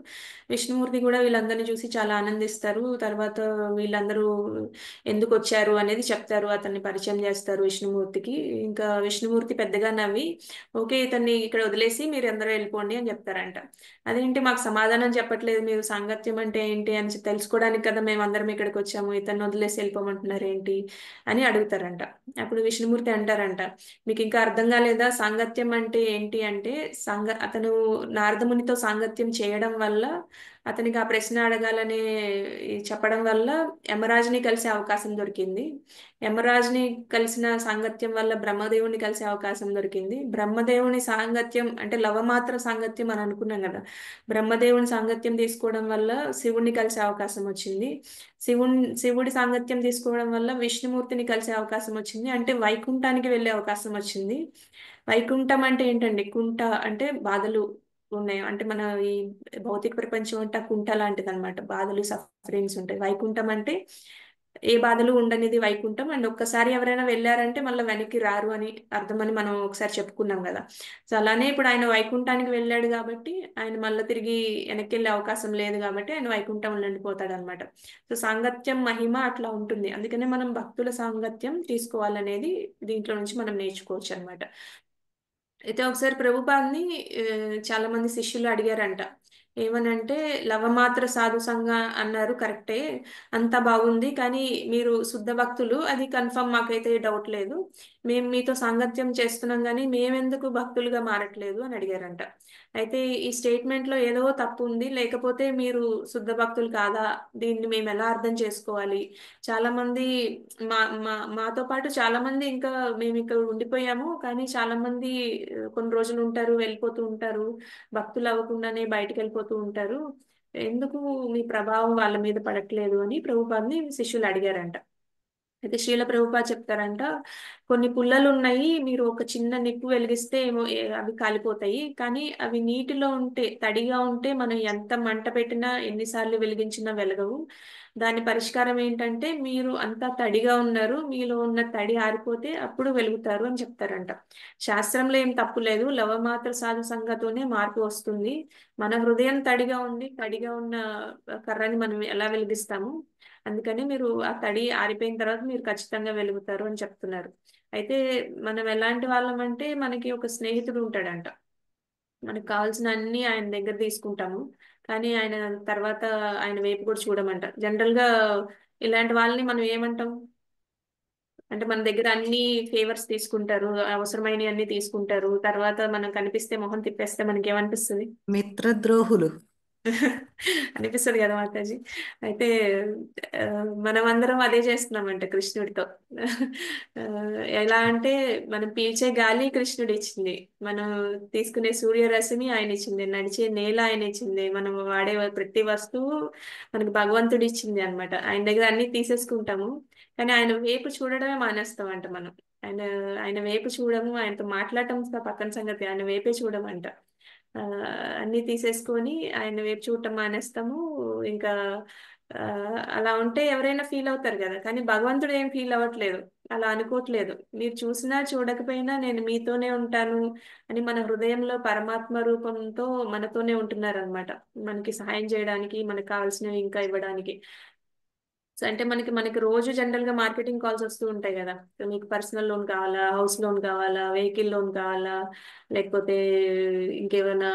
విష్ణుమూర్తి కూడా వీళ్ళందరినీ చూసి చాలా ఆనందిస్తారు. తర్వాత వీళ్ళందరూ ఎందుకు వచ్చారు అనేది చెప్తారు, అతన్ని పరిచయం చేస్తారు విష్ణుమూర్తికి. ఇంకా విష్ణుమూర్తి పెద్దగా నవ్వి, ఓకే ఇతన్ని ఇక్కడ వదిలేసి మీరు అందరూ వెళ్ళిపోండి అని చెప్తారంట. అదేంటి మాకు సమాధానం చెప్పట్లేదు, మీరు సాంగత్యం అంటే ఏంటి అని తెలుసుకోవడానికి కదా మేము అందరం ఇక్కడికి వచ్చాము, ఇతన్ని వదిలేసి వెళ్ళిపోమంటున్నారు ఏంటి అని అడుగుతారంట. అప్పుడు విష్ణుమూర్తి అంటారంట, మీకు ఇంకా అర్థం కాలేదా, సాంగత్యం అంటే ఏంటి అంటే, అతను నారదమునితో సాంగత్యం చేయడం వల్ల, అతనికి ఆ ప్రశ్న అడగాలనే చెప్పడం వల్ల యమరాజుని కలిసే అవకాశం దొరికింది. యమరాజుని కలిసిన సాంగత్యం వల్ల బ్రహ్మదేవుని కలిసే అవకాశం దొరికింది. బ్రహ్మదేవుని సాంగత్యం అంటే లవమాత్ర సాంగత్యం అని అనుకున్నాం కదా, బ్రహ్మదేవుని సాంగత్యం తీసుకోవడం వల్ల శివుణ్ణి కలిసే అవకాశం వచ్చింది. శివుడి సాంగత్యం తీసుకోవడం వల్ల విష్ణుమూర్తిని కలిసే అవకాశం వచ్చింది, అంటే వైకుంఠానికి వెళ్ళే అవకాశం వచ్చింది. వైకుంఠం అంటే ఏంటండి, కుంట అంటే బాధలు ఉన్నాయి, అంటే మన ఈ భౌతిక ప్రపంచం అంటే ఆ కుంట లాంటిది అనమాట, బాధలు సఫరింగ్స్ ఉంటాయి. వైకుంఠం అంటే ఏ బాధలు ఉండనిది వైకుంఠం. అండ్ ఒక్కసారి ఎవరైనా వెళ్ళారంటే మళ్ళీ వెనక్కి రారు అని అర్థమని మనం ఒకసారి చెప్పుకున్నాం కదా. సో అలానే ఇప్పుడు ఆయన వైకుంఠానికి వెళ్ళాడు కాబట్టి ఆయన మళ్ళీ తిరిగి వెనక్కి వెళ్ళే అవకాశం లేదు కాబట్టి ఆయన వైకుంఠంలో ఉండిపోతాడు అనమాట. సో సాంగత్యం మహిమ అట్లా ఉంటుంది, అందుకనే మనం భక్తుల సాంగత్యం తీసుకోవాలనేది దీంట్లో నుంచి మనం నేర్చుకోవచ్చు అనమాట. అయితే ఒకసారి ప్రభుపాల్ని చాలా మంది శిష్యులు అడిగారంట, ఏమనంటే లవమాత్ర సాధు సంఘ అన్నారు కరెక్టే, అంతా బాగుంది, కానీ మీరు శుద్ధ భక్తులు, అది కన్ఫర్మ్, మాకైతే డౌట్ లేదు, మేము మీతో సాంగత్యం చేస్తున్నాం కానీ మేమెందుకు భక్తులుగా మారట్లేదు అని అడిగారంట. అయితే ఈ స్టేట్మెంట్ లో ఏదో తప్పు ఉంది, లేకపోతే మీరు శుద్ధ భక్తులు కాదా, దీన్ని మేము ఎలా అర్థం చేసుకోవాలి? చాలా మంది మాతో పాటు చాలా మంది ఇంకా మేము ఇక్కడ ఉండిపోయాము, కానీ చాలా మంది కొన్ని రోజులు ఉంటారు వెళ్ళిపోతూ ఉంటారు, భక్తులు అవ్వకుండానే బయటకు వెళ్ళిపోతూ ఉంటారు, ఎందుకు మీ ప్రభావం వాళ్ళ మీద పడట్లేదు అని ప్రభుపాద్ని శిష్యులు అడిగారంట. అయితే శ్రీల ప్రభుపాద చెప్తారంట, కొన్ని పుల్లలు ఉన్నాయి, మీరు ఒక చిన్న నిప్పు వెలిగిస్తే ఏమో అవి కాలిపోతాయి, కానీ అవి నీటిలో ఉంటే, తడిగా ఉంటే మనం ఎంత మంట పెట్టినా ఎన్నిసార్లు వెలిగించినా వెలగవు. దాని పరిష్కారం ఏంటంటే మీరు అంతా తడిగా ఉన్నారు, మీలో ఉన్న తడి ఆరిపోతే అప్పుడు వెలుగుతారు అని చెప్తారంట. శాస్త్రంలో ఏం తప్పు లేదు, లవమాత్ర సాధు సంఘతోనే మార్పు వస్తుంది. మన హృదయం తడిగా ఉండి, తడిగా ఉన్న కర్రని మనం ఎలా వెలిగిస్తాము, అందుకని మీరు ఆ తడి ఆరిపోయిన తర్వాత మీరు ఖచ్చితంగా వెలుగుతారు అని చెప్తున్నారు. అయితే మనం ఎలాంటి వాళ్ళం అంటే, మనకి ఒక స్నేహితుడు ఉంటాడంట, మనకు కావాల్సిన అన్ని ఆయన దగ్గర తీసుకుంటాము, కానీ ఆయన తర్వాత ఆయన వైపు కూడా చూడమంట. జనరల్ గా ఇలాంటి వాళ్ళని మనం ఏమంటాం అంటే, మన దగ్గర అన్ని ఫేవర్స్ తీసుకుంటారు, అవసరమైనవి అన్ని తీసుకుంటారు, తర్వాత మనం కనిపిస్తే మొహం తిప్పేస్తే మనకి ఏమనిపిస్తుంది? మిత్రద్రోహులు. అనిపిస్తుంది కదా మాతాజీ. అయితే ఆ, మనం అందరం అదే చేస్తున్నామంట కృష్ణుడితో. ఆ, ఎలా అంటే మనం పీల్చే గాలి కృష్ణుడు ఇచ్చింది, మనం తీసుకునే సూర్యరశ్మి ఆయన ఇచ్చింది, నడిచే నేల ఆయన ఇచ్చింది, మనం వాడే ప్రతి వస్తువు మనకు భగవంతుడు ఇచ్చింది అన్నమాట. ఆయన దగ్గర అన్ని తీసేసుకుంటాము, కానీ ఆయన వైపు చూడడమే మానేస్తామంట మనం. ఆయన ఆయన వైపు చూడము, ఆయనతో మాట్లాడటం పక్కన సంగతి, ఆయన వైపే చూడమంట. ఆ, అన్ని తీసేసుకొని ఆయన వైపు చూడటం మానేస్తాము. ఇంకా ఆ, అలా ఉంటే ఎవరైనా ఫీల్ అవుతారు కదా, కానీ భగవంతుడు ఏం ఫీల్ అవ్వట్లేదు, అలా అనుకోవట్లేదు. మీరు చూసినా చూడకపోయినా నేను మీతోనే ఉంటాను అని మన హృదయంలో పరమాత్మ రూపంతో మనతోనే ఉంటున్నారు అనమాట, మనకి సహాయం చేయడానికి, మనకు కావాల్సినవి ఇంకా ఇవ్వడానికి. సో అంటే మనకి రోజు జనరల్ గా మార్కెటింగ్ కాల్స్ వస్తూ ఉంటాయి కదా. సో మీకు పర్సనల్ లోన్ కావాలా, హౌస్ లోన్ కావాలా, వెహికల్ లోన్ కావాలా, లేకపోతే ఇంకేమైనా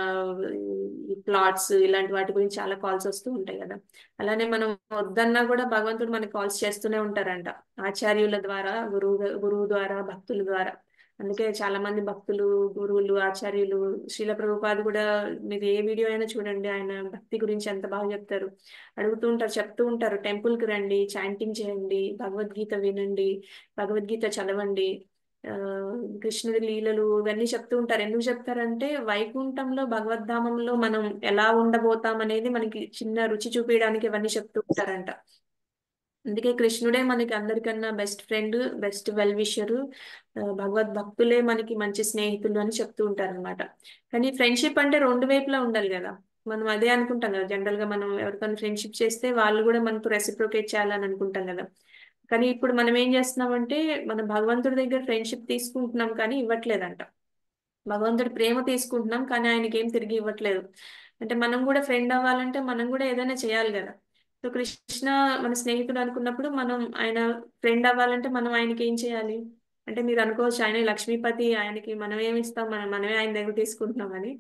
ప్లాట్స్ ఇలాంటి వాటి గురించి చాలా కాల్స్ వస్తూ ఉంటాయి కదా. అలానే మనం వద్దన్నా కూడా భగవంతుడు మనకి కాల్స్ చేస్తూనే ఉంటారంట, ఆచార్యుల ద్వారా, గురువు ద్వారా, భక్తుల ద్వారా. అందుకే చాలా మంది భక్తులు, గురువులు, ఆచార్యులు, శ్రీల ప్రభుపాద్ కూడా మీరు ఏ వీడియో అయినా చూడండి, ఆయన భక్తి గురించి ఎంత బాగా చెప్తారు. అడుగుతూ ఉంటారు, చెప్తూ ఉంటారు, టెంపుల్ కి రండి, చాంటింగ్ చేయండి, భగవద్గీత వినండి, భగవద్గీత చదవండి, ఆ కృష్ణుడి లీలలు ఇవన్నీ చెప్తూ ఉంటారు. ఎందుకు చెప్తారంటే వైకుంఠంలో భగవద్ధామంలో మనం ఎలా ఉండబోతాం అనేది మనకి చిన్న రుచి చూపించడానికి ఇవన్నీ చెప్తూ ఉంటారంట. అందుకే కృష్ణుడే మనకి అందరికన్నా best friend, best well wisher, భగవద్ భక్తులే మనకి మంచి స్నేహితులు అని చెప్తూ ఉంటారు అనమాట. కానీ ఫ్రెండ్షిప్ అంటే రెండు వైపులా ఉండాలి కదా. మనం అదే అనుకుంటాం కదా, జనరల్ గా మనం ఎవరికైనా ఫ్రెండ్షిప్ చేస్తే వాళ్ళు కూడా మనతో రెసిప్రోకేట్ చేయాలని అనుకుంటాం కదా. కానీ ఇప్పుడు మనం ఏం చేస్తున్నామంటే మన భగవంతుడి దగ్గర ఫ్రెండ్షిప్ తీసుకుంటున్నాం కానీ ఇవ్వట్లేదంట. భగవంతుడి ప్రేమ తీసుకుంటున్నాం కానీ ఆయనకి ఏం తిరిగి ఇవ్వట్లేదు. అంటే మనం కూడా ఫ్రెండ్ అవ్వాలంటే మనం కూడా ఏదైనా చేయాలి కదా. సో కృష్ణ మన స్నేహితుడు అనుకున్నప్పుడు మనం ఆయన ఫ్రెండ్ అవ్వాలంటే మనం ఆయనకి ఏం చేయాలి అంటే, మీరు అనుకోవచ్చు ఆయన లక్ష్మీపతి, ఆయనకి మనం ఏమి ఇస్తాం, మనమే ఆయన దగ్గర తీసుకుంటున్నామని,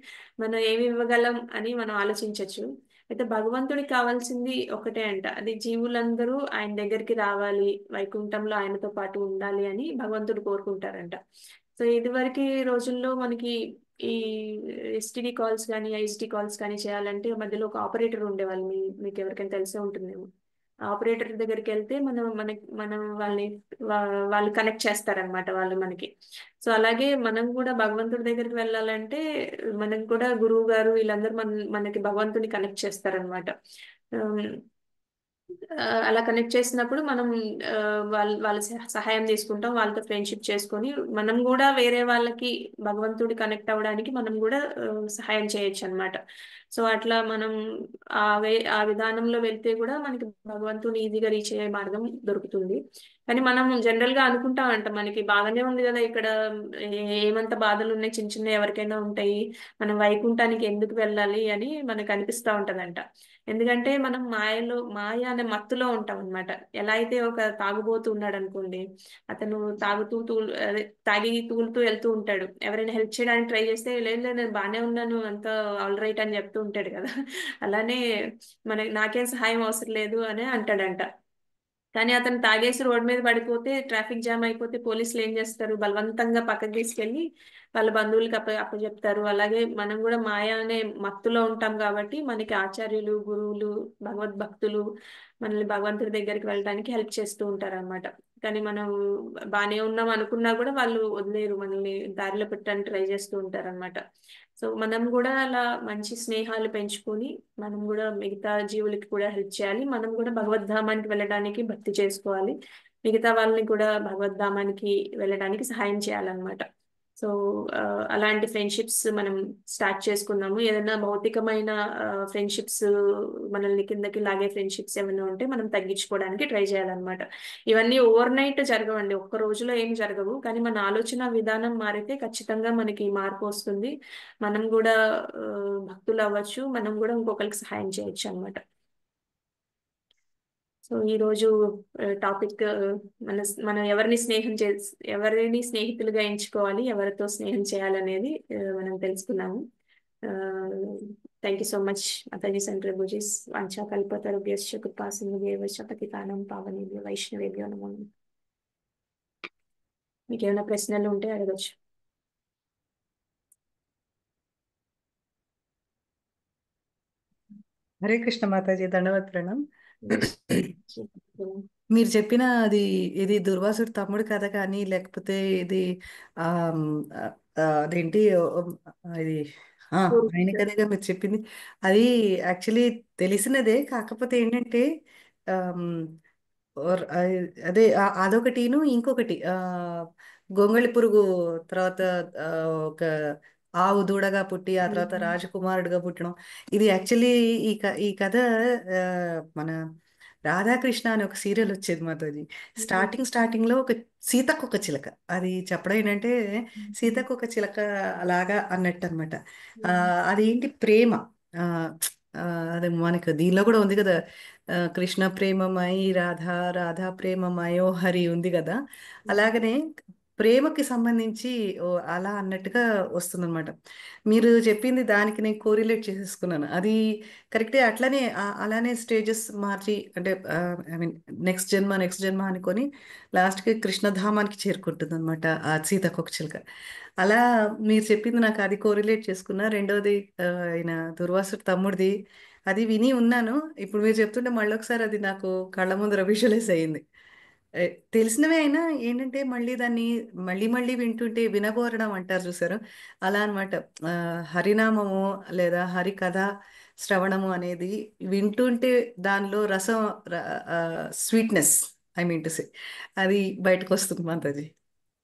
మనం ఏమి ఇవ్వగలం అని మనం ఆలోచించవచ్చు. అయితే భగవంతుడికి కావాల్సింది ఒకటే అంట, అది జీవులందరూ ఆయన దగ్గరికి రావాలి, వైకుంఠంలో ఆయనతో పాటు ఉండాలి అని భగవంతుడు కోరుకుంటారంట. సో ఇదివరకు రోజుల్లో మనకి ఈ ఎస్టిడి కాల్స్ కానీ, ఐఎస్డి కాల్స్ కానీ చేయాలంటే మధ్యలో ఒక ఆపరేటర్ ఉండేవాళ్ళు, మీకు ఎవరికైనా తెలిసే ఉంటుందేమో. ఆపరేటర్ దగ్గరికి వెళ్తే మనం వాళ్ళని వాళ్ళు కనెక్ట్ చేస్తారనమాట వాళ్ళు మనకి. సో అలాగే మనం కూడా భగవంతుడి దగ్గరికి వెళ్ళాలంటే మనం కూడా గురువు గారు వీళ్ళందరూ మనకి భగవంతుని కనెక్ట్ చేస్తారనమాట. అలా కనెక్ట్ చేసినప్పుడు మనం వాళ్ళ సహాయం తీసుకుంటాం, వాళ్ళతో ఫ్రెండ్షిప్ చేసుకొని మనం కూడా వేరే వాళ్ళకి భగవంతుడి కనెక్ట్ అవ్వడానికి మనం కూడా సహాయం చేయొచ్చు అన్నమాట. సో అట్లా మనం ఆ విధానంలో వెళ్తే కూడా మనకి భగవంతుని ఈజీగా రీచ్ అయ్యే మార్గం దొరుకుతుంది. కానీ మనం జనరల్ గా అనుకుంటామంట మనకి బాగానే ఉంది కదా ఇక్కడ, ఏమంత బాధలు ఉన్నాయి, చిన్న చిన్న ఎవరికైనా ఉంటాయి, మనం వైకుంఠానికి ఎందుకు వెళ్ళాలి అని మనకు అనిపిస్తా ఉంటదంట. ఎందుకంటే మనం మాయ అనే మత్తులో ఉంటాం అనమాట. ఎలా అయితే ఒక తాగుబోతు ఉన్నాడు అనుకోండి, అతను అదే తాగి తూలుతూ వెళ్తూ ఉంటాడు, ఎవరైనా హెల్ప్ చేయడానికి ట్రై చేస్తే లేదు లేదు నేను బాగానే ఉన్నాను అంతా ఆల్ రైట్ అని చెప్తూ ఉంటాడు కదా. అలానే నాకేం సహాయం అవసరం లేదు అని అంటాడంట. కానీ అతను తాగేసి రోడ్ మీద పడిపోతే, ట్రాఫిక్ జామ్ అయిపోతే పోలీసులు ఏం చేస్తారు, బలవంతంగా పక్కకి తీసుకెళ్లి వాళ్ళ బంధువులకి అప్పచెప్తారు. అలాగే మనం కూడా మాయా అనే మత్తులో ఉంటాం కాబట్టి మనకి ఆచార్యులు, గురువులు, భగవద్భక్తులు మనల్ని భగవంతుడి దగ్గరికి వెళ్ళడానికి హెల్ప్ చేస్తూ ఉంటారు అనమాట. కానీ మనం బానే ఉన్నాం అనుకున్నా కూడా వాళ్ళు వదిలేరు, మనల్ని దారిలో పెట్టడానికి ట్రై చేస్తూ ఉంటారు అనమాట. సో మనం కూడా అలా మంచి స్నేహాలు పెంచుకొని మనం కూడా మిగతా జీవులకి కూడా హెల్ప్ చేయాలి, మనం కూడా భగవద్ధామానికి వెళ్ళడానికి భక్తి చేసుకోవాలి, మిగతా వాళ్ళని కూడా భగవద్ధామానికి వెళ్ళడానికి సహాయం చేయాలన్నమాట. సో అలాంటి ఫ్రెండ్షిప్స్ మనం స్టార్ట్ చేసుకున్నాము. ఏదైనా భౌతికమైన ఫ్రెండ్షిప్స్ మనల్ని కిందకి లాగే ఫ్రెండ్షిప్స్ ఏమైనా ఉంటే మనం తగ్గించుకోవడానికి ట్రై చేయాలన్నమాట. ఇవన్నీ ఓవర్ నైట్ జరగవండి, ఒక్క రోజులో ఏం జరగవు, కానీ మన ఆలోచన విధానం మారితే ఖచ్చితంగా మనకి మార్పు వస్తుంది. మనం కూడా భక్తులు అవ్వచ్చు, మనం కూడా ఇంకొకరికి సహాయం చేయొచ్చు అన్నమాట. సో ఈ రోజు టాపిక్ మనం ఎవరిని స్నేహితులుగా ఎంచుకోవాలి, ఎవరితో స్నేహం చేయాలనేది మనం తెలుసుకున్నాము. థ్యాంక్ యూ సో మచ్ మాతాజీ అండ్ ప్రభుజీస్. వాంఛా కల్పతరుభ్యశ్చ కృపా సింధుభ్యశ్చ పతితానాం పావనేభ్యో వైష్ణవేభ్యో నమో నమః. మీకు ఏమైనా ప్రశ్నలు ఉంటే అడగచ్చు. హరే కృష్ణ మాతాజీ, దండవత్ ప్రణామ్. ఉమ్. మీరు చెప్పిన అది ఇది దుర్వాసుడు తమ్ముడు కథ కానీ, లేకపోతే ఇది ఆమ్, ఆ, అదేంటి ఇది ఆయన కథగా మీరు చెప్పింది. అది యాక్చువల్లీ తెలిసినదే, కాకపోతే ఏంటంటే ఆమ్, అదే అదొకటిను, ఇంకొకటి గొంగళి పురుగు తర్వాత ఆ, ఒక ఆవు దూడగా పుట్టి ఆ తర్వాత రాజకుమారుడుగా పుట్టడం. ఇది యాక్చువల్లీ ఈ కథ ఆ, మన రాధాకృష్ణ అనే ఒక సీరియల్ వచ్చేది మాతోది. స్టార్టింగ్ లో ఒక సీతకొక చిలక, అది చెప్పడం ఏంటంటే సీతకొక చిలక అలాగా అన్నట్టు అనమాట. అదేంటి ప్రేమ. ఆ, ఆ, అదే మనకు దీనిలో కూడా ఉంది కదా, కృష్ణ ప్రేమమై రాధా, రాధా ప్రేమమయో హరి ఉంది కదా. అలాగనే ప్రేమకి సంబంధించి అలా అన్నట్టుగా వస్తుందన్నమాట. మీరు చెప్పింది దానికి నేను కోరిలేట్ చేసేసుకున్నాను. అది కరెక్టే. అట్లానే అలానే స్టేజెస్ మార్చి, అంటే ఐ మీన్ నెక్స్ట్ జన్మ అనుకొని లాస్ట్కి కృష్ణధామానికి చేరుకుంటుంది అనమాట ఆ సీతాకోక చిలుక. అలా మీరు చెప్పింది నాకు అది కోరిలేట్ చేసుకున్నా. రెండోది ఆయన దుర్వాసుడు తమ్ముడిది, అది విని ఉన్నాను. ఇప్పుడు మీరు చెప్తుంటే మళ్ళీ ఒకసారి అది నాకు కళ్ళ ముందర విజువలైజ్ అయ్యింది. ఏ, తెలిసినవే అయినా ఏంటంటే మళ్ళీ దాన్ని మళ్ళీ మళ్ళీ వింటుంటే వినగోరడం అంటారు చూసారు, అలా అనమాట. హరినామము లేదా హరి కథ శ్రవణము అనేది వింటుంటే దానిలో రసం, sweetness, I mean to say, అది బయటకు వస్తుంది మాతాజీ.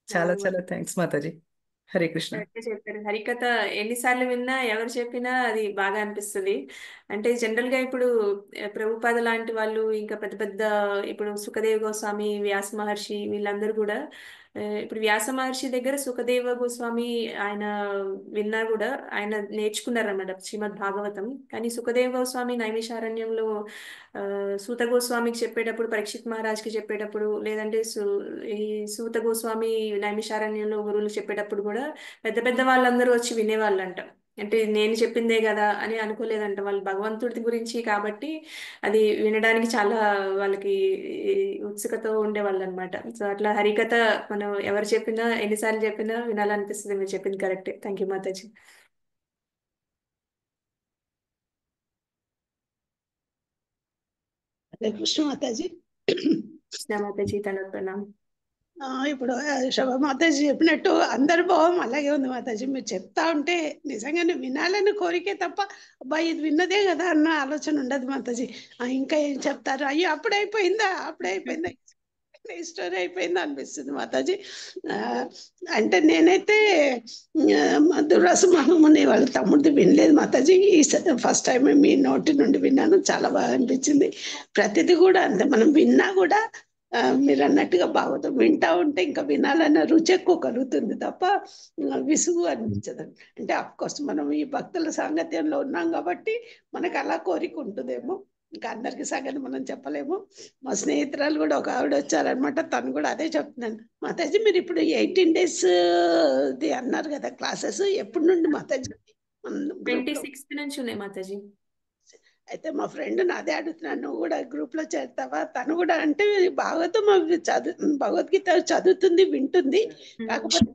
చాలా అవును. చాలా థ్యాంక్స్ మాతాజీ. హరే కృష్ణ. కరెక్ట్గా చెప్పారు. హరికథ ఎన్నిసార్లు విన్నా, ఎవరు చెప్పినా అది బాగా అనిపిస్తుంది. అంటే జనరల్ గా ఇప్పుడు ప్రభుపాద లాంటి వాళ్ళు, ఇంకా పెద్ద పెద్ద ఇప్పుడు సుఖదేవ గోస్వామి, వ్యాస మహర్షి, వీళ్ళందరూ కూడా ఇప్పుడు వ్యాస మహర్షి దగ్గర సుఖదేవ గోస్వామి ఆయన విన్నా కూడా ఆయన నేర్చుకున్నారన్నమాట శ్రీమద్ భాగవతం. కానీ సుఖదేవ గోస్వామి నైమిషారణ్యంలో ఆ, సూత గోస్వామికి చెప్పేటప్పుడు, పరీక్షిత్ మహారాజ్కి చెప్పేటప్పుడు, లేదంటే ఈ సూత గోస్వామి నైమిషారణ్యంలో గురువులు చెప్పేటప్పుడు కూడా పెద్ద పెద్ద వాళ్ళందరూ వచ్చి వినేవాళ్ళంట. అంటే ఇది నేను చెప్పిందే కదా అని అనుకోలేదంట. వాళ్ళు భగవంతుడి గురించి కాబట్టి అది వినడానికి చాలా వాళ్ళకి ఉత్సుకత ఉండేవాళ్ళు అనమాట. సో అట్లా హరికథ మనం ఎవరు చెప్పినా, ఎన్నిసార్లు చెప్పినా వినాలనిపిస్తుంది. మీరు చెప్పింది కరెక్టే. థ్యాంక్ యూ మాతాజీ. హరే కృష్ణ మాతాజీ. కృష్ణ మాతాజీ, తన ప్రణామం. ఇప్పుడు శోభా మాతాజీ చెప్పినట్టు అందరి భావం అలాగే ఉంది మాతాజీ. మీరు చెప్తా ఉంటే నిజంగానే వినాలని కోరికే తప్ప అబ్బా ఇది విన్నదే కదా అన్న ఆలోచన ఉండదు మాతాజీ. ఇంకా ఏం చెప్తారు, అయ్యో అప్పుడైపోయిందా ఈ స్టోరీ అయిపోయిందా అనిపిస్తుంది మాతాజీ. అంటే నేనైతే దుర్వాస మహాముని వాళ్ళ తమ్ముడిది వినలేదు మాతాజీ. ఈ ఫస్ట్ టైం మీ నోటి నుండి విన్నాను, చాలా బాగా అనిపించింది. ప్రతిదీ కూడా అంతే, మనం విన్నా కూడా మీరు అన్నట్టుగా భాగవతం వింటా ఉంటే ఇంకా వినాలన్న రుచి ఎక్కువ కలుగుతుంది తప్ప విసుగు అనిపించదు. అంటే అఫ్ కోర్స్ మనం ఈ భక్తుల సాంగత్యంలో ఉన్నాం కాబట్టి మనకు అలా కోరిక ఉంటుందేమో. ఇంకా అందరికి సంగతి మనం చెప్పలేము. మా స్నేహితురాలు కూడా ఒక ఆవిడ వచ్చారనమాట, తను కూడా అదే చెప్తున్నాను. మాతాజీ మీరు ఇప్పుడు 18 days ఇది అన్నారు కదా, క్లాసెస్ ఎప్పటి నుండి మాతాజీ? 26th నుంచి ఉన్నాయి మాతాజీ. అయితే మా ఫ్రెండ్ అదే అడుగుతున్నాను, నువ్వు కూడా గ్రూప్ లో చేరుతావా? తను కూడా అంటే భాగవతం భగవద్గీత చదువుతుంది, వింటుంది. కాకపోతే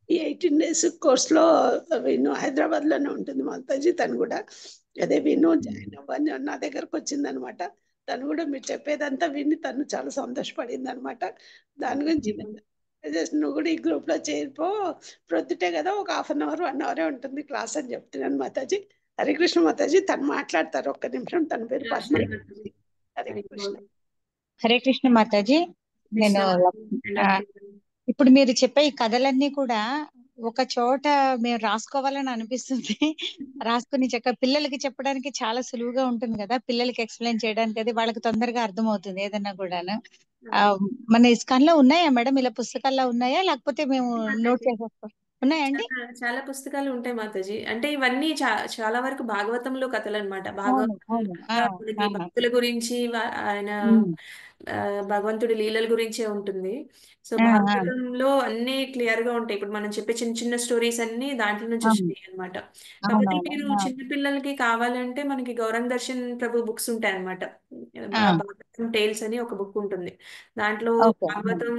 ఈ 18 days కోర్స్ లో విను హైదరాబాద్ లోనే ఉంటుంది మాతాజీ. తను కూడా అదే విను జాయిన్ అవ్వని నా దగ్గరకు వచ్చింది అనమాట. తను కూడా మీరు చెప్పేదంతా విని తను చాలా సంతోషపడింది అనమాట. దాని గురించి నువ్వు కూడా ఈ గ్రూప్ లో చేరిపో, ప్రొద్దుటే కదా ఒక 1/2 hour 1 hour ఉంటుంది క్లాస్ అని చెప్తున్నాను మాతాజీ. హరే కృష్ణ మాతాజీ. తను మాట్లాడతారు, ఒక్క నిమిషం. తన పేరు పద్మ. హరే కృష్ణ. హరే కృష్ణ మాతాజీ. నేను ఇప్పుడు మీరు చెప్పే ఈ కథలన్నీ కూడా ఒక చోట మేము రాసుకోవాలని అనిపిస్తుంది. రాసుకుని చక్కగా పిల్లలకి చెప్పడానికి చాలా సులువుగా ఉంటుంది కదా, పిల్లలకి ఎక్స్ప్లెయిన్ చేయడానికి. అది వాళ్ళకి తొందరగా అర్థమవుతుంది ఏదన్నా కూడాను. మన ఇస్కాన్ లో ఉన్నాయా మేడం ఇలా పుస్తకాల్లో ఉన్నాయా, లేకపోతే మేము నోట్ చేసేస్తాం? ఉన్నాయండి? చాలా పుస్తకాలు ఉంటాయి మాతాజీ. అంటే ఇవన్నీ చాలా వరకు భాగవతంలో కథలు అనమాట. అవును, అవును. భక్తుల గురించి ఆయన ఆ, భగవంతుడి లీలల గురించే ఉంటుంది. సో ఆ, ఆ, భాగవతంలో అన్ని క్లియర్ గా ఉంటాయి. ఇప్పుడు మనం చెప్పే చిన్న చిన్న స్టోరీస్ అన్ని దాంట్లో నుంచి అవును వచ్చినాయి అనమాట. కాకపోతే అవునవును మీరు ఆ, చిన్న పిల్లలకి కావాలంటే మనకి గౌరవ్ దర్శన్ ప్రభు బుక్స్ ఉంటాయి అనమాట. ఆ, భాగవతం టేల్స్ అని ఒక బుక్ ఉంటుంది. దాంట్లో ఓకే భాగవతం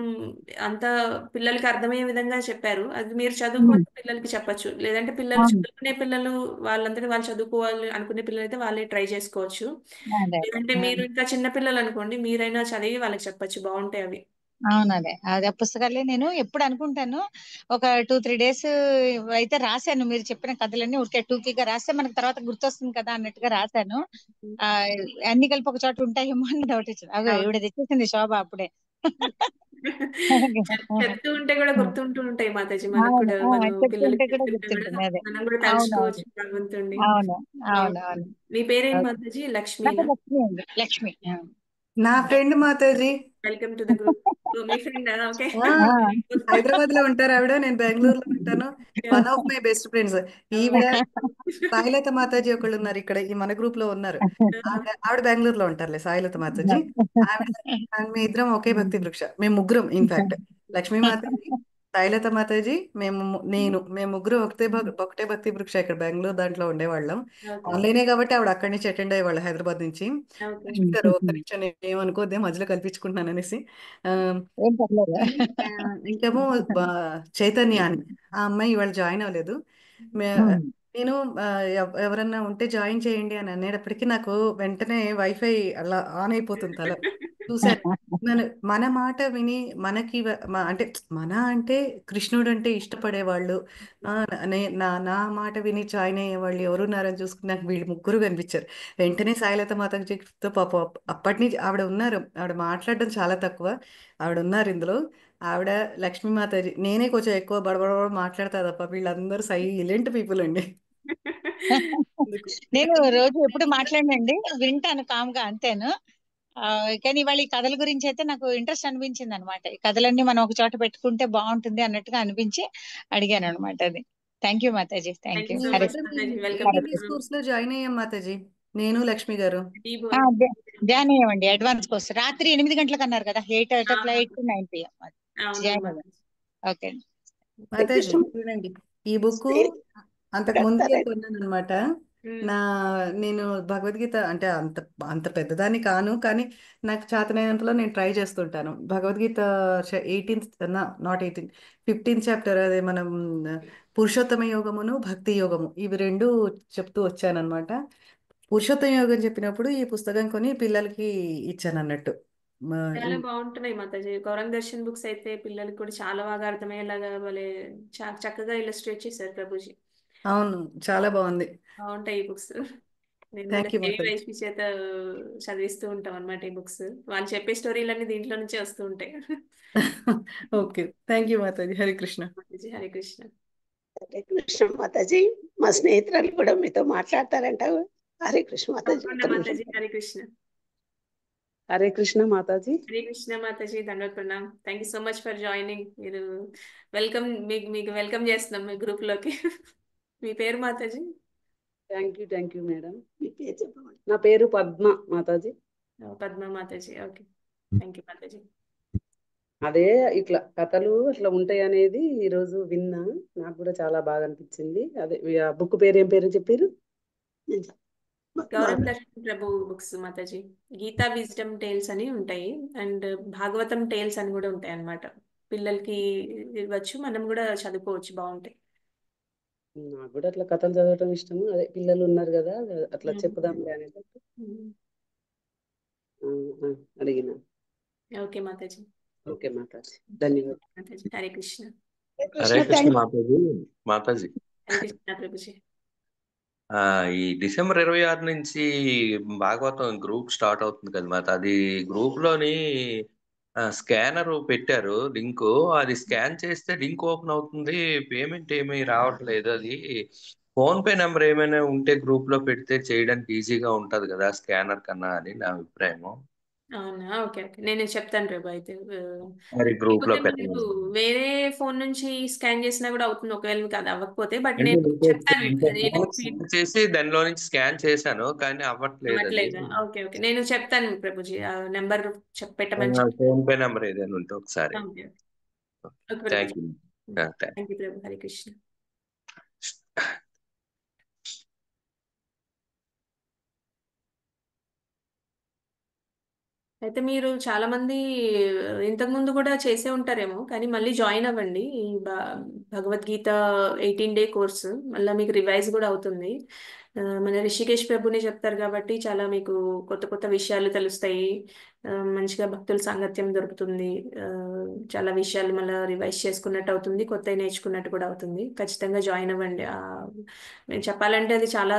అంతా పిల్లలకి అర్థమయ్యే విధంగా చెప్పారు. అది మీరు ఉమ్, చదువుకొని పిల్లలకి చెప్పొచ్చు. లేదంటే పిల్లలు అవును చదువుకునే పిల్లలు వాళ్ళంతటి వాళ్ళు చదువుకోవాలి అనుకునే పిల్లలు అయితే వాళ్ళే ట్రై చేసుకోవచ్చు. అదే అదే లేదంటే మీరు ఇంకా చిన్న పిల్లలు అనుకోండి, మీరైనా చదివి వాళ్ళకి చెప్పొచ్చు, బాగుంటాయి అవి. అవును అదే పుస్తకాలే నేను ఎప్పుడు అనుకుంటాను. ఒక 2-3 డేస్ అయితే రాశాను. మీరు చెప్పిన కథలన్నీ ఊరికే టూకీగా రాస్తే మనకు తర్వాత గుర్తొస్తుంది కదా అన్నట్టుగా రాశాను. ఆ అన్ని కలిపి ఒక చోట ఉంటాయేమో అని డౌట్ వచ్చింది. అగో అవును. ఈవిడ తెచ్చేసింది శోభ అప్పుడే. చెప్తూ ఉంటే కూడా గుర్తుంటూ ఉంటాయి మాతాజీ. మనకు అవును కూడా మనం చెప్తుంటే పిల్లలకి కూడా చెప్తుంటే కూడా గుర్తుంటుంది అదే. మనం కూడా అవునవును తలుచుకోవచ్చు భగవంతుడిని. అవును అవును బాగుంటుంది. అవును మీ పేరేంటి ఓకే. మాతాజీ? నా లక్ష్మీనా? పేరు లక్ష్మి అండి, లక్ష్మి. నా friend Mataji. Welcome to the group. Me friend? Okay. ఆ, ఆ, హైదరాబాద్ లో ఉంటారు ఆవిడ, నేను బెంగళూరులో ఉంటాను. One of my best friends ఈవిడ. సాయిలత మాతాజీ ఒకళ్ళు ఉన్నారు ఇక్కడ, ఈ మన గ్రూప్ లో ఉన్నారు. ఆవిడ బెంగళూరులో ఉంటారులే, సాయిలత మాతాజీ. ఆవిడ మీ ఇద్దరం ఒకే భక్తి వృక్ష, మేము ముగ్గురం ఇన్ఫాక్ట్. లక్ష్మీ మాతాజీ, సాయిలత మాతాజీ, మేము ముగ్గురం ఒకటే భక్తి వృక్ష ఇక్కడ బెంగళూరు దాంట్లో ఉండేవాళ్ళం. ఓకే. ఆన్లైనే కాబట్టి ఆవిడ అక్కడి నుంచి అటెండ్ అయ్యేవాళ్ళు హైదరాబాద్ నుంచి. ఓకే. లక్ష్మి గారు ఒక్క నిమిషం, నేను ఏమనుకోద్దే మధ్యలో కల్పించుకుంటున్నాను అనేసి. ఆ, ఏం పర్లేదు. ఆ, ఇంకేమో చైతన్య అని ఆ అమ్మాయి ఇవాళ జాయిన్ అవ్వలేదు. మే- ఉమ్. నేను ఎవరన్నా ఉంటే జాయిన్ చేయండి అని అనేటప్పటికీ నాకు వెంటనే వైఫై అలా ఆన్ అయిపోతుంది తల. చూశాను, మన మాట విని మనకి అంటే అంటే కృష్ణుడు అంటే ఇష్టపడేవాళ్ళు, ఆ, నా మాట విని జాయిన్ అయ్యే వాళ్ళు ఎవరున్నారని చూసుకుని నాకు వీళ్ళు ముగ్గురు కనిపించారు. వెంటనే సాయిలత మాతతో పాప అప్పటి నుంచి ఆవిడ ఉన్నారు. ఆవిడ మాట్లాడడం చాలా తక్కువ, ఆవిడ ఉన్నారు ఇందులో. ఆవిడ లక్ష్మీ మాతాజీ, నేనే కొంచెం ఎక్కువ బడబడ మాట్లాడతా తప్ప వీళ్ళందరూ సైలెంట్ పీపుల్ అండి. అందుకు నేను రోజు ఎప్పుడు మాట్లాడినండి, వింటాను కామ్గా అంతేను. ఆ, కానీ ఇవాళ ఈ కథల గురించి అయితే నాకు ఇంట్రెస్ట్ అనిపించింది అనమాట. ఈ కథలన్నీ మనం ఒక చోట పెట్టుకుంటే బాగుంటుంది అన్నట్టుగా అనిపించి అడిగాను అనమాట. అది thank you Mataji, thank thank you you. So Hare much Krishna. Mataji. Welcome to Hare the EBS Krishna. Group. Course లో జాయిన్ అయ్యాం మాతాజీ, నేను లక్ష్మి గారు. ఆ, జాయిన్ అయ్యామండి అడ్వాన్స్ కోర్స్. రాత్రి 8 గంటలకు అన్నారు కదా, 8 అట్లా 8 to 9 PM అవును జాయిన్ అయ్యాం. మాతాజీ. ఓకే. హరే మాతాజీ కృష్ణ చూడండి, ఈ బుక్ అంతకు ముందే మాతాజీ. కొన్నాను అనమాట. ఉమ్. నేను భగవద్గీత అంటే అంత అంత పెద్దదాన్ని కాను, కానీ నాకు చేతనైనంతలో నేను ట్రై చేస్తుంటాను. Bhagavad Gita 18th, not 18, 15th chapter, అదే మనం పురుషోత్తమ యోగమును భక్తి యోగము ఇవి రెండు చెప్తూ వచ్చానన్నమాట. పురుషోత్తమ యోగం చెప్పినప్పుడు ఈ పుస్తకం కొని పిల్లలకి ఇచ్చాను అన్నట్టు. చాలా బాగుంటున్నాయి మాతాజీ. గౌరంగ్ దర్శన్ బుక్స్ అయితే పిల్లలకి కూడా చాలా బాగా అర్థమయ్యేలాగా వాళ్ళే చక్కగా ఇల్లస్ట్రేట్ చేశారు ప్రభుజీ. అవును, చాలా బాగుంది. బాగుంటాయి ఈ బుక్స్. నేను కూడా thank you KV Mataji. Vaishnavi చేత చదివిస్తూ ఉంటాం అన్నమాట ఈ బుక్స్. వాళ్ళు చెప్పే స్టోరీలన్నీ దీంట్లో నుంచే వస్తూ ఉంటాయి. ఓకే, థ్యాంక్ యూ మాతాజీ. హరే కృష్ణ. మాతాజీ, హరే కృష్ణ. హరే కృష్ణ మాతాజీ. మా స్నేహితురాలు కూడా మీతో మాట్లాడతారంట. హరే కృష్ణ మాతాజీ, తప్పకుండా ఒక్క నిమిషం. మాతాజీ. హరే కృష్ణ. హరే కృష్ణ మాతాజీ. హరే కృష్ణ మాతాజీ. దండవత్ ప్రణామ్. Thank you so much for joining. మీరు వెల్కమ్, మీకు వెల్కమ్ చేస్తున్నాం మీ గ్రూప్ లోకి. మీ పేరు మాతాజీ? Thank you madam. మీ పేరు చెప్పమని. నా పేరు పద్మ మాతాజీ. పద్మ మాతాజీ. ఓకే, థ్యాంక్ యూ మాతాజీ. అదే ఇట్లా కథలు అట్లా ఉంటాయి అనేది ఈరోజు విన్నా, నాకు కూడా చాలా బాగా అనిపించింది. అదే ఆ బుక్ పేరు ఏం పేరు చెప్పారు? గౌరవ్ దర్శన్ ప్రభు బుక్స్ మాతాజీ. గీతా విజ్డమ్ టేల్స్ అని ఉంటాయి, అండ్ భాగవతం టేల్స్ అని కూడా ఉంటాయి అన్నమాట. పిల్లలకి ఇవ్వచ్చు, మనం కూడా చదువుకోవచ్చు, బాగుంటాయి. నాకు కూడా అట్లా కథలు చదవటం ఇష్టము. అదే పిల్లలు ఉన్నారు కదా, అట్లా చెప్పుదాంలే అనేటట్టు అడిగిన. ఓకే మాతాజీ. ఓకే మాతాజీ, ధన్యవాదాలు. మాతాజీ, హరే కృష్ణ. హరే కృష్ణ మాతాజీ. మాతాజీ, హరే కృష్ణ ప్రభుజీ. ఈ డిసెంబర్ 26 నుంచి భాగవతం గ్రూప్ స్టార్ట్ అవుతుంది కదా మాత. అది గ్రూప్ లోని స్కానర్ పెట్టారు లింక్. అది స్కాన్ చేస్తే లింక్ ఓపెన్ అవుతుంది, పేమెంట్ ఏమీ రావట్లేదు. అది ఫోన్ పే నెంబర్ ఏమైనా ఉంటే గ్రూప్ లో పెడితే చేయడానికి ఈజీగా ఉంటది కదా స్కానర్ కన్నా అని నా అభిప్రాయం. అవునా? ఓకే. ఓకే. నేను చెప్తాను రేపు అయితే. మరి గ్రూప్ లో లేకపోతే మీరు పెట్టమని. వేరే ఫోన్ నుంచి స్కాన్ చేసినా కూడా అవుతుంది. ఒకవేళ మీకు అది అవ్వకపోతే, బట్ అంటే నేను చెప్తాను. నేను ఫోన్ స్కాన్ చేసి దానిలో నుంచి స్కాన్ చేశాను, కానీ అవ్వట్లేదు అది. అవ్వట్లేదా? ఓకే. ఓకే. నేను చెప్తాను ప్రభుజీ. ఆ నెంబర్ పెట్టమని చెప్తాను. ఫోన్ పే నెంబర్ ఏదైనా ఉంటే ఒకసారి. Okay. Okay thank Prabhuji. You. Thank you ప్రభు. హరే కృష్ణ. అయితే మీరు చాలా మంది ఇంతకు ముందు కూడా చేసే ఉంటారేమో, కానీ మళ్ళీ జాయిన్ అవ్వండి. ఈ భగవద్గీత 18-డే కోర్సు మళ్ళీ మీకు రివైజ్ కూడా అవుతుంది. మన రిషికేష్ ప్రభుని చెప్తారు కాబట్టి చాలా మీకు కొత్త కొత్త విషయాలు తెలుస్తాయి. మంచిగా భక్తుల సాంగత్యం దొరుకుతుంది. ఆ, చాలా విషయాలు మళ్ళీ రివైజ్ చేసుకున్నట్టు అవుతుంది, కొత్తవి నేర్చుకున్నట్టు కూడా అవుతుంది. ఖచ్చితంగా జాయిన్ అవ్వండి. నేను చెప్పాలంటే అది చాలా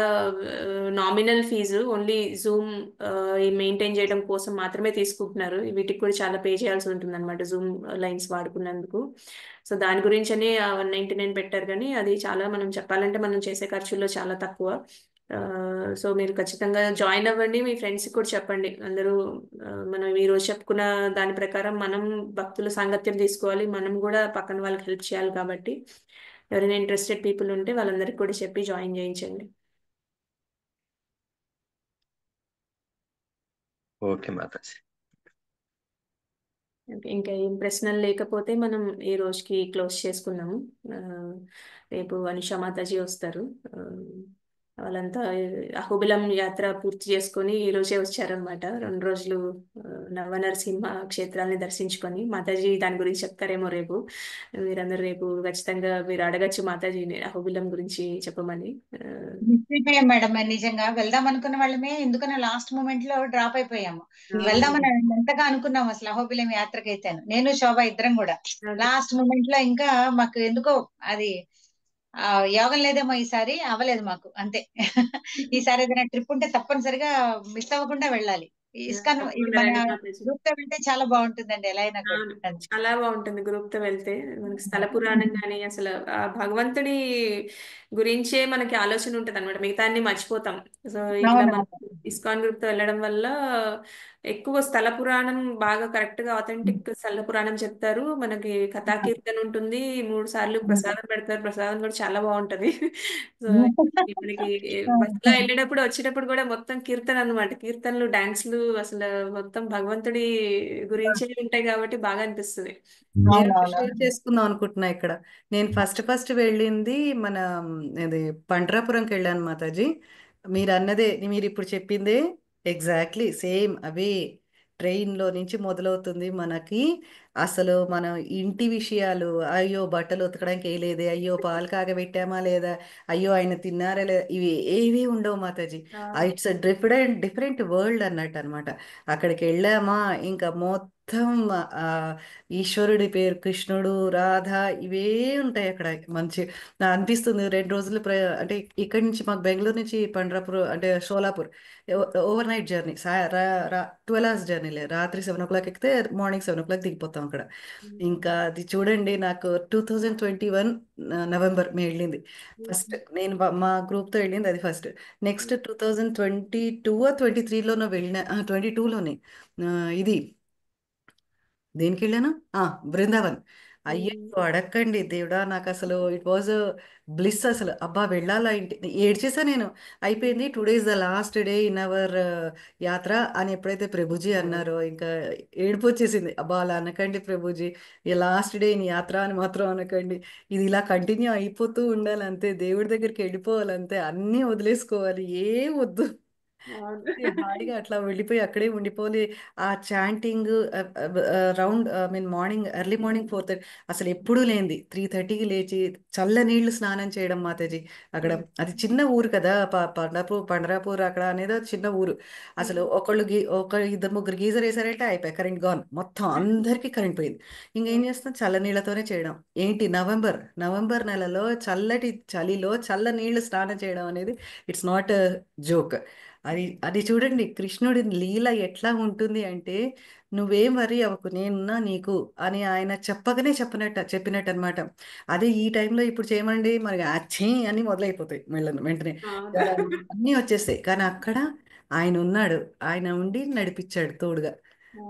nominal fees, only Zoom maintain చేయడం కోసం మాత్రమే తీసుకుంటున్నారు. వీటికి కూడా చాలా పే చేయాల్సి ఉంటుంది అనమాట, జూమ్ లైన్స్ వాడుకున్నందుకు. సో దాని గురించి అని 199 పెట్టారు, కానీ అది చాలా మనం చెప్పాలంటే మనం చేసే ఖర్చుల్లో చాలా తక్కువ. సో మీరు ఖచ్చితంగా జాయిన్ అవ్వండి, మీ ఫ్రెండ్స్కి కూడా చెప్పండి. అందరూ మనం ఈ రోజు చెప్పుకున్న దాని ప్రకారం మనం భక్తుల సాంగత్యం తీసుకోవాలి, మనం కూడా పక్కన వాళ్ళకి హెల్ప్ చేయాలి. కాబట్టి ఎవరైనా ఇంట్రెస్టెడ్ పీపుల్ ఉంటే వాళ్ళందరికీ కూడా చెప్పి జాయిన్ చేయించండి. ఓకే మాతాజీ. ఇంకా ఏం ప్రశ్నలు లేకపోతే మనం ఈ రోజుకి క్లోజ్ చేసుకున్నాము. ఆ, రేపు అనుషా మాతాజీ వస్తారు. వాళ్ళంతా అహోబిలం యాత్ర పూర్తి చేసుకొని ఈ రోజే వచ్చారనమాట. 2 రోజులు నవనరసింహ క్షేత్రాన్ని దర్శించుకొని, మాతాజీ దాని గురించి చెప్తారేమో రేపు. మీరందరూ రేపు ఖచ్చితంగా మీరు అడగచ్చు మాతాజీని అహోబిలం గురించి చెప్పమని. మిస్ అయిపోయాం మేడం. మేము నిజంగా వెళ్దాం అనుకున్న వాళ్ళమే, ఎందుకన్నా లాస్ట్ మూమెంట్ లో డ్రాప్ అయిపోయాము. వెళ్దామని ఎంతగా అనుకున్నాం అసలు అహోబిలం యాత్రకైతే. నేను శోభ ఇద్దరం కూడా లాస్ట్ మూమెంట్ లో ఇంకా మాకు ఎందుకో అది యోగం లేదేమో, ఈసారి అవ్వలేదు మాకు అంతే. ఈసారి ఏదైనా ట్రిప్ ఉంటే తప్పనిసరిగా మిస్ అవ్వకుండా వెళ్ళాలి. ఇస్కాన్ ఇది తప్పకుండా మన రండి మాతాజీ. గ్రూప్ తో వెళ్తే చాలా బాగుంటుందండి ఎలా అయినా కూడా. అవును, చాలా బాగుంటుంది గ్రూప్ తో వెళ్తే. మనకి స్థల పురాణం కానీ అసలు ఆ భగవంతుడి గురించే మనకి ఆలోచన ఉంటుంది అనమాట, మిగతా అన్ని మర్చిపోతాం. సో ఇట్లా మనం అవునవును. ఇస్కాన్ గ్రూప్ తో వెళ్ళడం వల్ల ఎక్కువ స్థల పురాణం బాగా కరెక్ట్ గా ఆథెంటిక్ స్థల పురాణం చెప్తారు. మనకి కథా కీర్తన ఉంటుంది, 3 సార్లు ప్రసాదం పెడతారు, ప్రసాదం కూడా చాలా బాగుంటది. సో మనకి బస్సులో వెళ్ళేటప్పుడు వచ్చేటప్పుడు కూడా మొత్తం కీర్తన అన్నమాట, కీర్తనలు డాన్స్లు అసలు మొత్తం భగవంతుడి గురించే ఉంటాయి కాబట్టి బాగా అనిపిస్తుంది. నేను అవునవును. షేర్ చేసుకుందాం అనుకుంటున్నా ఇక్కడ. నేను ఫస్ట్ వెళ్ళింది మన ఇది పండ్రాపురంకి వెళ్ళాను మాతాజీ. మీరు అన్నదే, మీరు ఇప్పుడు చెప్పిందే ఎగ్జాక్ట్లీ సేమ్ అవే. ట్రైన్లో నుంచి మొదలవుతుంది మనకి. అసలు మనం ఇంటి విషయాలు, అయ్యో బట్టలు ఉతకడానికి వేయలేదే, అయ్యో పాలు కాగబెట్టామా లేదా, అయ్యో ఆయన తిన్నారా లేదా, ఇవి ఏవి ఉండవు Mataji. It's different different world అన్నట్టు అనమాట. అక్కడికి వెళ్ళామా ఇంకా మొత్తం ఆ ఈశ్వరుడి పేరు కృష్ణుడు, రాధ, ఇవే ఉంటాయి అక్కడ. మంచి అనిపిస్తుంది 2 రోజులు అంటే ఇక్కడి నుంచి మాకు బెంగళూరు నుంచి పండ్రాపూర్ అంటే Solapur overnight journey. 12 hours జర్నీలే. రాత్రి 7 o'clock ఎక్కితే మార్నింగ్ 7 o'clock దిగిపోతాం అక్కడ. ఇంకా అది చూడండి, నాకు 2021 నవంబర్ మే వెళ్ళింది ఫస్ట్. నేను మా గ్రూప్తో వెళ్ళింది అది ఫస్ట్. నెక్స్ట్ 2022 23లోనో వెళ్ళిన, 22లోనే ఇది దేనికి వెళ్ళాను, బృందావన్. అయ్యో అడక్కండి దేవుడా, నాకు అసలు ఇట్ వాజ్ బ్లిస్. అసలు అబ్బా వెళ్ళాలా ఇంటి, ఏడ్చేసా నేను. అయిపోయింది 2 days the last day in our యాత్ర అని ఎప్పుడైతే ప్రభుజీ అన్నారో ఇంకా ఏడుపు వచ్చేసింది. అబ్బా అలా అనకండి ప్రభుజీ, ఈ లాస్ట్ డే ఇన్ యాత్ర అని మాత్రం అనకండి. ఇది ఇలా కంటిన్యూ అయిపోతూ ఉండాలి అంతే, దేవుడి దగ్గరికి వెళ్ళిపోవాలంతే, అన్నీ వదిలేసుకోవాలి, ఏం వద్దు. హాయిగా అట్లా వెళ్ళిపోయి అక్కడే ఉండిపోలే. ఆ chanting round morning early morning 4:30, అసలు ఎప్పుడూ లేనిది 3:30కి లేచి చల్ల నీళ్లు స్నానం చేయడం మాతాజీ. అక్కడ అది చిన్న ఊరు కదా, పండరాపూర్ అక్కడ అనేది చిన్న ఊరు. అసలు ఒక 2-3 గీజర్ వేసారంటే అయిపోయి కరెంట్ గాన్, మొత్తం అందరికీ కరెంట్ పోయింది. ఇంకేం చేస్తాం, చల్ల నీళ్ళతోనే చేయడం. ఏంటి నవంబర్ నెలలో చల్లటి చలిలో చల్ల నీళ్లు స్నానం చేయడం అనేది ఇట్స్ నాట్ జోక్. అది అది చూడండి, కృష్ణుడి లీల ఎట్లా ఉంటుంది అంటే, నువ్వేం వరి అవ్వకు, నేనున్నా నీకు అని ఆయన చెప్పినట్టు అనమాట. అదే ఈ టైంలో ఇప్పుడు చేయమండి మరి అచ్చే అని మొదలైపోతాయి వెంటనే అన్నీ వచ్చేస్తాయి. కానీ అక్కడ ఆయన ఉన్నాడు, ఆయన ఉండి నడిపించాడు తోడుగా.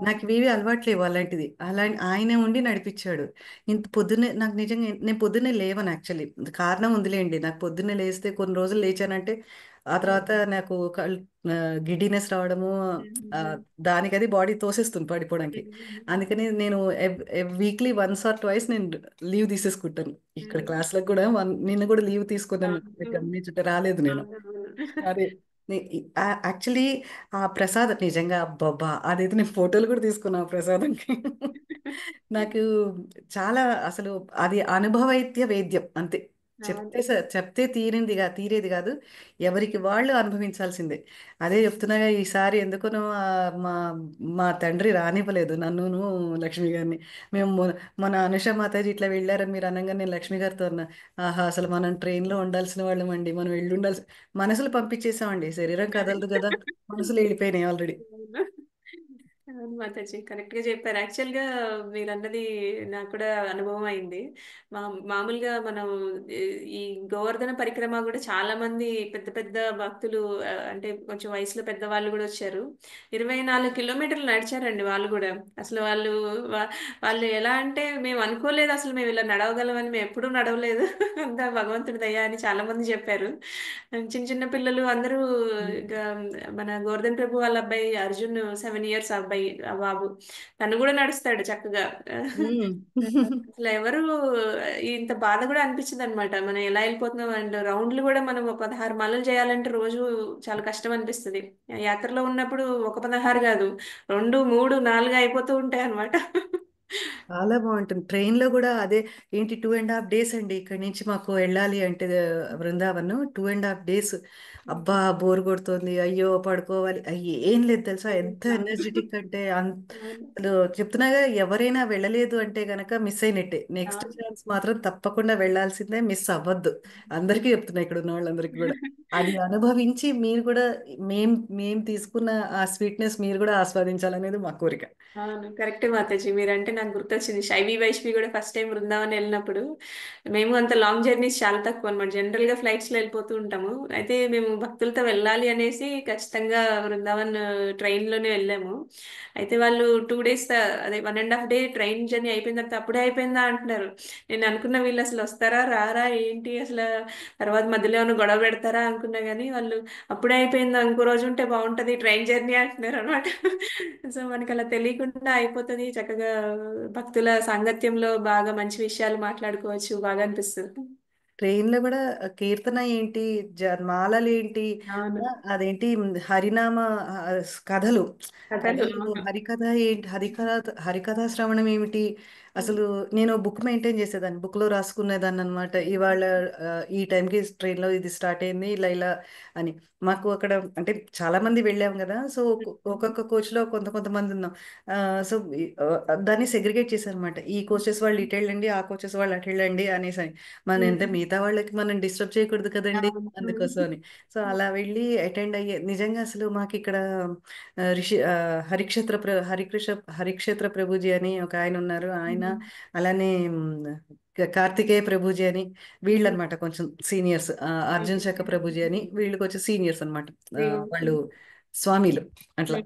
నాకు ఇవేవి అలవాట్లేవు అలాంటిది. ఆయనే ఉండి నడిపించాడు. ఇంత పొద్దున్నే నాకు నిజంగా నేను పొద్దున్నే లేవను యాక్చువల్లీ. కారణం ఉందిలేండి. నాకు పొద్దున్నే లేస్తే కొన్ని రోజులు లేచానంటే, ఆ తర్వాత నాకు గిడ్డినెస్ రావడము, ఆహ్, దానికది బాడీ తోసేస్తుంది పడిపోవడానికి. అందుకని నేను వీక్లీ వన్స్ ఆర్ ట్వైస్ నేను లీవ్ తీసేసుకుంటాను. ఇక్కడ క్లాస్‌లకు కూడా నిన్న కూడా లీవ్ తీసుకున్నాను. మీరు గమనించుంటే రాలేదు నేను. అదే. యాక్చువల్లీ ఆ ప్రసాదం నిజంగా అబ్బబ్బా! అదైతే నేను ఫోటోలు కూడా తీసుకున్నా ఆ ప్రసాదంకి. నాకు చాలా అసలు అది అనుభవైత్య వేద్యం అంతే. చెప్తే తీరేది కాదు. ఎవరికి వాళ్ళు అనుభవించాల్సిందే. అదే చెప్తున్నాగా ఈసారి ఎందుకనో మా మా తండ్రి రానివ్వలేదు నన్నును, లక్ష్మి గారిని. మేము మన అనుష మాతాజీ ఇట్లా వెళ్ళారని మీరు అనంగానే నేను లక్ష్మి గారితో అన్నా. ఆహా! అసలు మనం ట్రైన్‌లో ఉండాల్సిన వాళ్ళమండి. మనం వెళ్ళుండాల్సి మనసులు పంపించేసామండి. శరీరం కదలదు గదా! మనసులు ఎళ్ళిపోయినాయి ఆల్రెడీ. అవును మాతాజీ, కరెక్ట్ గా చెప్పారు. యాక్చువల్ గా మీరన్నది నాకు కూడా అనుభవం అయింది. మామూలుగా మనం ఈ ఈ గోవర్ధన పరిక్రమ కూడా చాలా మంది పెద్ద పెద్ద భక్తులు, అంటే కొంచెం వయసులో పెద్దవాళ్ళు కూడా వచ్చారు. 24 కిలోమీటర్లు నడిచారండి వాళ్ళు కూడా. అసలు వాళ్ళు ఎలా అంటే మేము అనుకోలేదు అసలు మేము ఇలా నడవగలమని. మేము ఎప్పుడూ నడవలేదు. అంతా భగవంతుడి దయ అని చాలా మంది చెప్పారు. చిన్న చిన్న పిల్లలు అందరూ ఇంకా మన గోవర్ధన్ ప్రభు వాళ్ళ అబ్బాయి అర్జున్ 7 ఇయర్స్ అబ్బాయి, ఆ బాబు తను కూడా నడుస్తాడు చక్కగా. హ్మ్. అసలు ఎవరు ఇంత బాధ కూడా అనిపించదు అనమాట. మనం ఎలా వెళ్ళిపోతున్నాం అండ్ రౌండ్లు కూడా మనం ఒక 16 మాలలు చేయాలంటే రోజు చాలా కష్టం అనిపిస్తుంది. యాత్రలో ఉన్నప్పుడు ఒక 16 కాదు, 2, 3, 4 అయిపోతూ ఉంటాయి అనమాట. చాలా బాగుంటుంది. ట్రైన్‌లో గూడా అదే ఏంటి 2 ½ డేస్ అండి. ఇక్కడి నుంచి మాకు వెళ్ళాలి అంటే బృందావన్ 2 ½ డేస్. అబ్బా! బోర్ కొడుతోంది. అయ్యో! పడుకోవాలి. ఏం లేదు తెలుసా? ఎంత ఎనర్జిటిక్ అంటే అవును. అసలు చెప్తున్నాగా ఎవరైనా వెళ్ళలేదు అంటే గనక మిస్ అయినట్టే. నెక్స్ట్ అవును. ఛాన్స్ మాత్రం తప్పకుండా వెళ్ళాల్సిందే. మిస్ అవ్వద్దు. అందరికీ చెప్తున్నా ఇక్కడ ఉన్న వాళ్ళందరికీ గూడా. అది అనుభవించి మీరు కూడా మేం మేము తీసుకున్న ఆ స్వీట్‌నెస్ మీరు కూడా ఆస్వాదించాలనేది మా కోరిక. అవును, కరెక్టే మాతాజీ. మీరంటే నాకు గుర్తొచ్చింది. శైవి వైష్వి కూడా ఫస్ట్ టైం బృందావన్ వెళ్ళినప్పుడు, మేము అంత లాంగ్ జర్నీస్ చాలా తక్కువ అనమాట. జనరల్ గా ఫ్లైట్స్ లో వెళ్ళిపోతూ ఉంటాము. అయితే మేము భక్తులతో వెళ్ళాలి అనేసి ఖచ్చితంగా బృందావన్ ట్రైన్ లోనే వెళ్ళాము. అయితే వాళ్ళు 2 డేస్, అదే 1 ½ డే ట్రైన్ జర్నీ అయిపోయిన తర్వాత అప్పుడే అయిపోయిందా అంటున్నారు. నేను అనుకున్న వీళ్ళు అసలు వస్తారా రారా ఏంటి అసలు, తర్వాత మధ్యలో ఏమైనా గొడవ పెడతారా అనుకున్నా గానీ వాళ్ళు అప్పుడే అయిపోయిందా, ఇంకో రోజు ఉంటే బాగుంటది ట్రైన్ జర్నీ అంటున్నారు అనమాట. సో మనకి అలా తెలియకుండా అయిపోతుంది. చక్కగా భక్తుల సాంగత్యంలో బాగా మంచి విషయాలు మాట్లాడుకోవచ్చు. బాగా అనిపిస్తుంది. ట్రైన్‌లో గూడా కీర్తన ఏంటి, మాలలేంటి, అవును. అదేంటి హరినామ కథలు. కథలు. కథలు, అవును. హరికథ ఏంటి, హరికథా శ్రవణం ఏమిటి, అసలు నేను బుక్ మెయింటైన్ చేసేదాన్ని. బుక్‌లో రాసుకునేదాన్ననమాట. ఇవాళ ఈ టైంకి ట్రైన్‌లో ఇది స్టార్ట్ అయింది. ఇలా ఇలా అని. మాకు అక్కడ అంటే చాలా మంది వెళ్ళాం గదా! సో, ఒక్కొక్క కోచ్‌లో కొంతమంది ఉన్నాం. సో, దాన్ని సెగ్రిగేట్ చేశారనమాట. ఈ కోచెస్ వాళ్ళు ఇటెళ్ళండి, ఆ కోచెస్ వాళ్ళు అటెళ్ళండి అనేసని. అంటే మిగతా వాళ్ళకి మనం డిస్టర్బ్ చేయకూడదు కదండీ! అవును. అందుకోసం అని. సో, అలా వెళ్ళి అటెండ్ అయ్యే నిజంగా అసలు మాకిక్కడ హరిక్షేత్ర ప్రభుజీ అని ఒక ఆయనున్నారు. ఆయన అలానే కార్తికేయ ప్రభుజీ అని వీళ్ళనమాట కొంచెం సీనియర్స్. అర్జున్ శక ప్రభుజీ అని వీళ్ళు కొంచెం సీనియర్స్ అనమాట. వాళ్ళు స్వామీలు అట్లా.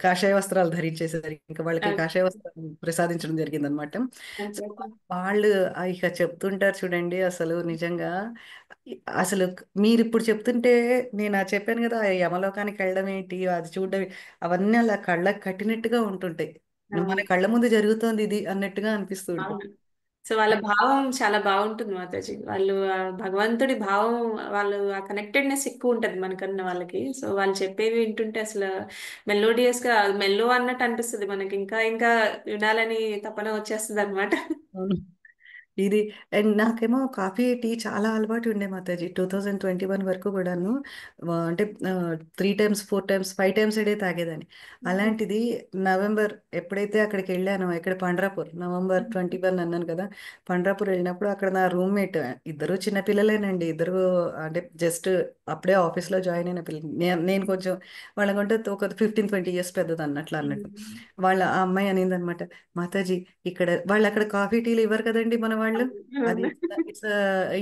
కాషాయ వస్త్రాలు ధరించేసారు. ఇంకా వాళ్ళకి కాషాయ వస్త్రాలు ప్రసాదించడం జరిగిందనమాట. సో, వాళ్ళు ఇక చెప్తుంటారు చూడండి అసలు నిజంగా అసలు మీరిప్పుడు చెప్తుంటే నేను చెప్పాను కదా! ఆ యమలోకానికి వెళ్ళడం ఏంటి, అది చూడడం అవన్నీ అలా కళ్ళకి కట్టినట్టుగా ఉంటుంటాయి. మన కళ్ళ ముందు జరుగుతోంది ఇది అన్నట్టుగా అనిపిస్తూ ఉంటుంది. అవును. సో వాళ్ళ భావం చాలా బాగుంటుంది మాతాజీ. వాళ్ళు ఆ భగవంతుడి భావం, వాళ్ళు ఆ కనెక్టెడ్నెస్ ఎక్కువ ఉంటది మనకన్నా వాళ్ళకి. సో వాళ్ళు చెప్పేవి వింటుంటే అసలు మెలోడియస్ గా, మెల్లో అన్నట్టు అనిపిస్తుంది మనకి. ఇంకా ఇంకా వినాలని తపన వచ్చేస్తుంది అనమాట. అవును. ఇది అండ్ నాకేమో కాఫీ, టీ చాలా అలవాటు ఉండే మాతాజీ. 2021 వరకు కూడాను అంటే 3 times, 4 times, 5 times a day తాగేదాన్ని. అలాంటిది నవంబర్ ఎప్పుడైతే అక్కడికెళ్ళానో ఎక్కడ పండ్రాపూర్ నవంబర్ 21 అన్నాను కదా! పండ్రాపూర్ వెళ్ళినప్పుడు అక్కడ నా రూమ్‌మేట్ ఇద్దరు చిన్న పిల్లలేనండి. ఇద్దరు అంటే జస్ట్ అప్పుడే ఆఫీస్‌లో జాయిన్ అయిన పిల్లలు. నేను కొంచెం వాళ్ళకంటే ఒక 15, 20 ఇయర్స్ పెద్దదాన్ని అట్లా అన్నట్టు. ఆ అమ్మాయి అనిందనమాట, మాతాజీ ఇక్కడ వాళ్ళక్కడ కాఫీ, టీలు ఇవ్వరు కదండీ మన వాళ్ళు అది అవును. ఇట్స్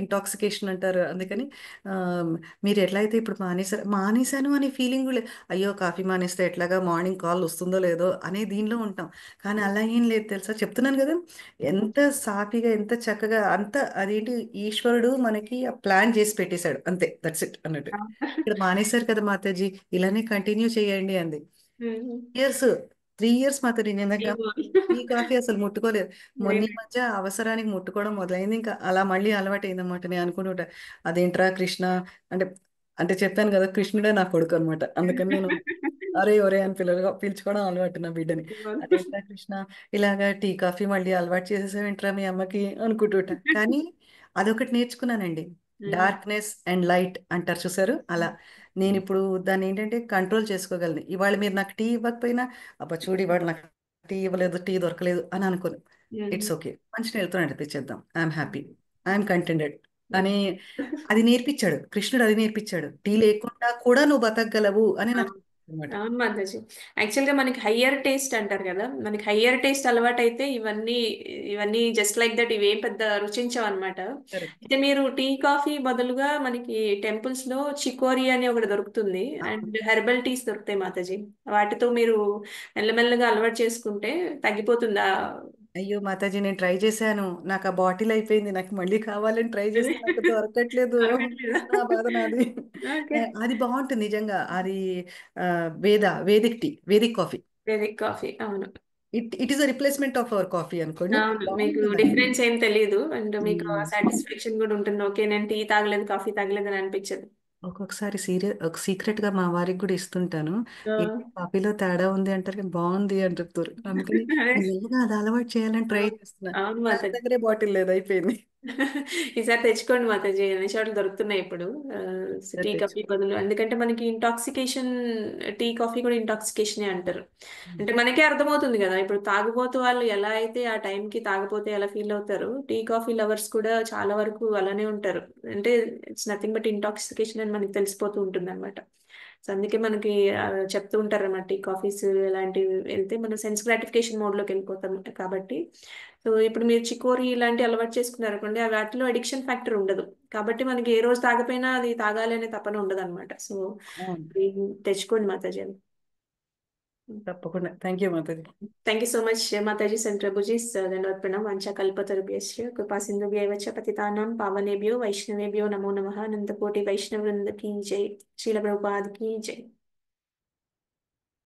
ఇంటాక్సికేషన్ అంటారు. అందుకని ఆ, మీరు ఎట్లా అయితే ఇప్పుడు మానేశాను అనే ఫీలింగ్ లేదు. అయ్యో కాఫీ మానేస్తే ఎట్లాగా మార్నింగ్ కాల్ వస్తుందో లేదో అనే దీనిలో ఉంటాం. కానీ అలా ఏం లేదు తెలుసా, చెప్తున్నాను కదా, ఎంత సాఫీగా ఎంత చక్కగా అంత అదేంటి ఈశ్వరుడు మనకి ప్లాన్ చేసి పెట్టేశాడు అంతే, దట్స్ ఇట్ అన్నట్టు. ఇక్కడ మానేశారు కదా మాతాజీ, ఇలానే కంటిన్యూ చేయండి అంది. ఇయర్స్ 3 years మాతాజీ నేను టీ కాఫీ అసలు ముట్టుకోలేదు. మొన్న ఈ మధ్య అవసరానికి ముట్టుకోవడం మొదలైంది. ఇంకా అలా మళ్ళీ అలవాటు అయిందన్నమాట. నేను అనుకుంటుంటా అదేంట్రా కృష్ణ అంటే అంటే చెప్పాను కదా, కృష్ణుడే నా కొడుకు అనమాట. అందుకని నేను అరే ఒరే అని పిలుచుకోవడం అలవాటు నా బిడ్డని. అదేంట్రా కృష్ణ ఇలాగా టీ కాఫీ మళ్ళీ అలవాటు చేసేసావేంట్రా మీ అమ్మకి అనుకుంటుంటా. కానీ అదొకటి నేర్చుకున్నానండి, డార్క్నెస్ అండ్ లైట్ అంటారు చూసారు, అలా నేను ఇప్పుడు దాన్ని ఏంటంటే కంట్రోల్ చేసుకోగలను. ఇవాళ మీరు నాకు టీ ఇవ్వకపోయినా అబ్బా చూడు ఇవాళ నాకు టీ ఇవ్వలేదు, టీ దొరకలేదు అని అనుకోను. ఇట్స్ ఓకే, మంచి నీళ్ళతో నడిపించేద్దాం, ఐఎమ్ హ్యాపీ, ఐఎమ్ కంటెంటెడ్ అని అది నేర్పించాడు కృష్ణుడు. అది నేర్పించాడు, టీ లేకుండా కూడా నువ్వు బతకగలవు అని నాకు అనమాట. అవును మాతాజీ. యాక్చువల్ గా మనకి హయ్యర్ టేస్ట్ అంటారు కదా, మనకి హయ్యర్ టేస్ట్ అలవాటు అయితే ఇవన్నీ ఇవన్నీ జస్ట్ లైక్ దట్ ఇవేం పెద్ద రుచించవు అనమాట. కరెక్ట్. అయితే మీరు టీ కాఫీ బదులుగా మనకి టెంపుల్స్ లో చికోరి అని ఒకటి దొరుకుతుంది, అండ్ హెర్బల్ టీస్ దొరుకుతాయి మాతాజీ. వాటితో మీరు మెల్లమెల్లగా అలవాటు చేసుకుంటే తగ్గిపోతుందా? అయ్యో మాతాజీ నేను ట్రై చేశాను, నాకు ఆ బాటిల్ అయిపోయింది, నాకు మళ్ళీ కావాలని ట్రై చేస్తే నాకు దొరకట్లేదు. దొరకట్లేదా? నా బాధ నాది. ఓకే. అది బాగుంటుంది నిజంగా. అది Vedic tea, Vedic coffee. Vedic coffee, అవును. It is a replacement of our coffee అనుకోండి, అవును, మీకు బాగుంటుంది అది. డిఫరెన్స్ ఏం తెలియదు, అండ్ మీకు సాటిస్ఫాక్షన్ కూడా ఉంటుంది. ఓకే, నేను టీ తాగలేదు, కాఫీ తాగలేదు అని అనిపించదు. ఒక్కొక్కసారి సీక్రెట్ గా మా వారికి కూడా ఇస్తుంటాను. ఆ, ఏంటి కాఫీలో తేడా ఉంది అంటారు, కానీ బాగుంది అని చెప్తారు. అందుకని అదే. మెల్లగా అది అలవాటు చేయాలని ట్రై చేస్తున్నా. అవును నా మాతాజీ. దగ్గరే బాటిల్ లేదు, అయిపోయింది. ఈసారి తెచ్చుకోండి మాతాజీ, అన్ని చోట్ల దొరుకుతున్నాయి ఇప్పుడు టీ కాఫీ తెచ్చుకో. బదులు. ఎందుకంటే మనకి ఇంటాక్సికేషన్, టీ కాఫీ కూడా ఇంటాక్సికేషనే అంటారు. అంటే మనకే అర్థమవుతుంది కదా, ఇప్పుడు తాగుబోతు వాళ్ళు ఎలా అయితే ఆ టైంకి తాగపోతే ఎలా ఫీల్ అవుతారు, టీ కాఫీ లవర్స్ కూడా చాలా వరకు అలానే ఉంటారు. అంటే ఇట్స్ నథింగ్ బట్ ఇంటాక్సికేషన్ అని మనకి తెలిసిపోతూ ఉంటుంది అనమాట. సో అందుకే మనకి చెప్తూ ఉంటారు అన్నమాట, టీ కాఫీస్ ఇలాంటివి వెళ్తే మనం సెన్స్ గ్రాటిఫికేషన్ మోడ్లోకి వెళ్ళిపోతాం కాబట్టి. సో ఇప్పుడు మీరు చికోరి ఇలాంటి అలవాటు చేసుకున్నారు అనుకోండి, ఆ వాటిలో అడిక్షన్ ఫ్యాక్టర్ ఉండదు. కాబట్టి మనకి ఏ రోజు తాగపోయినా అది తాగాలి అనే తపన ఉండదు అనమాట. సో అవును, తెచ్చుకోండి మాతాజీ అని. తప్పకుండా. Thank you Mataji. Thank you so much, Mataji and Prabhuji. Dhanavad pranam. Vancha kalpatarubhyasya kripa sindhubhya vacha patitanam pavanebhyo vaishnavebhyo namo namaha. Nandakoti Vaishnavrinda ki jai. Srila Prabhupada ki jai.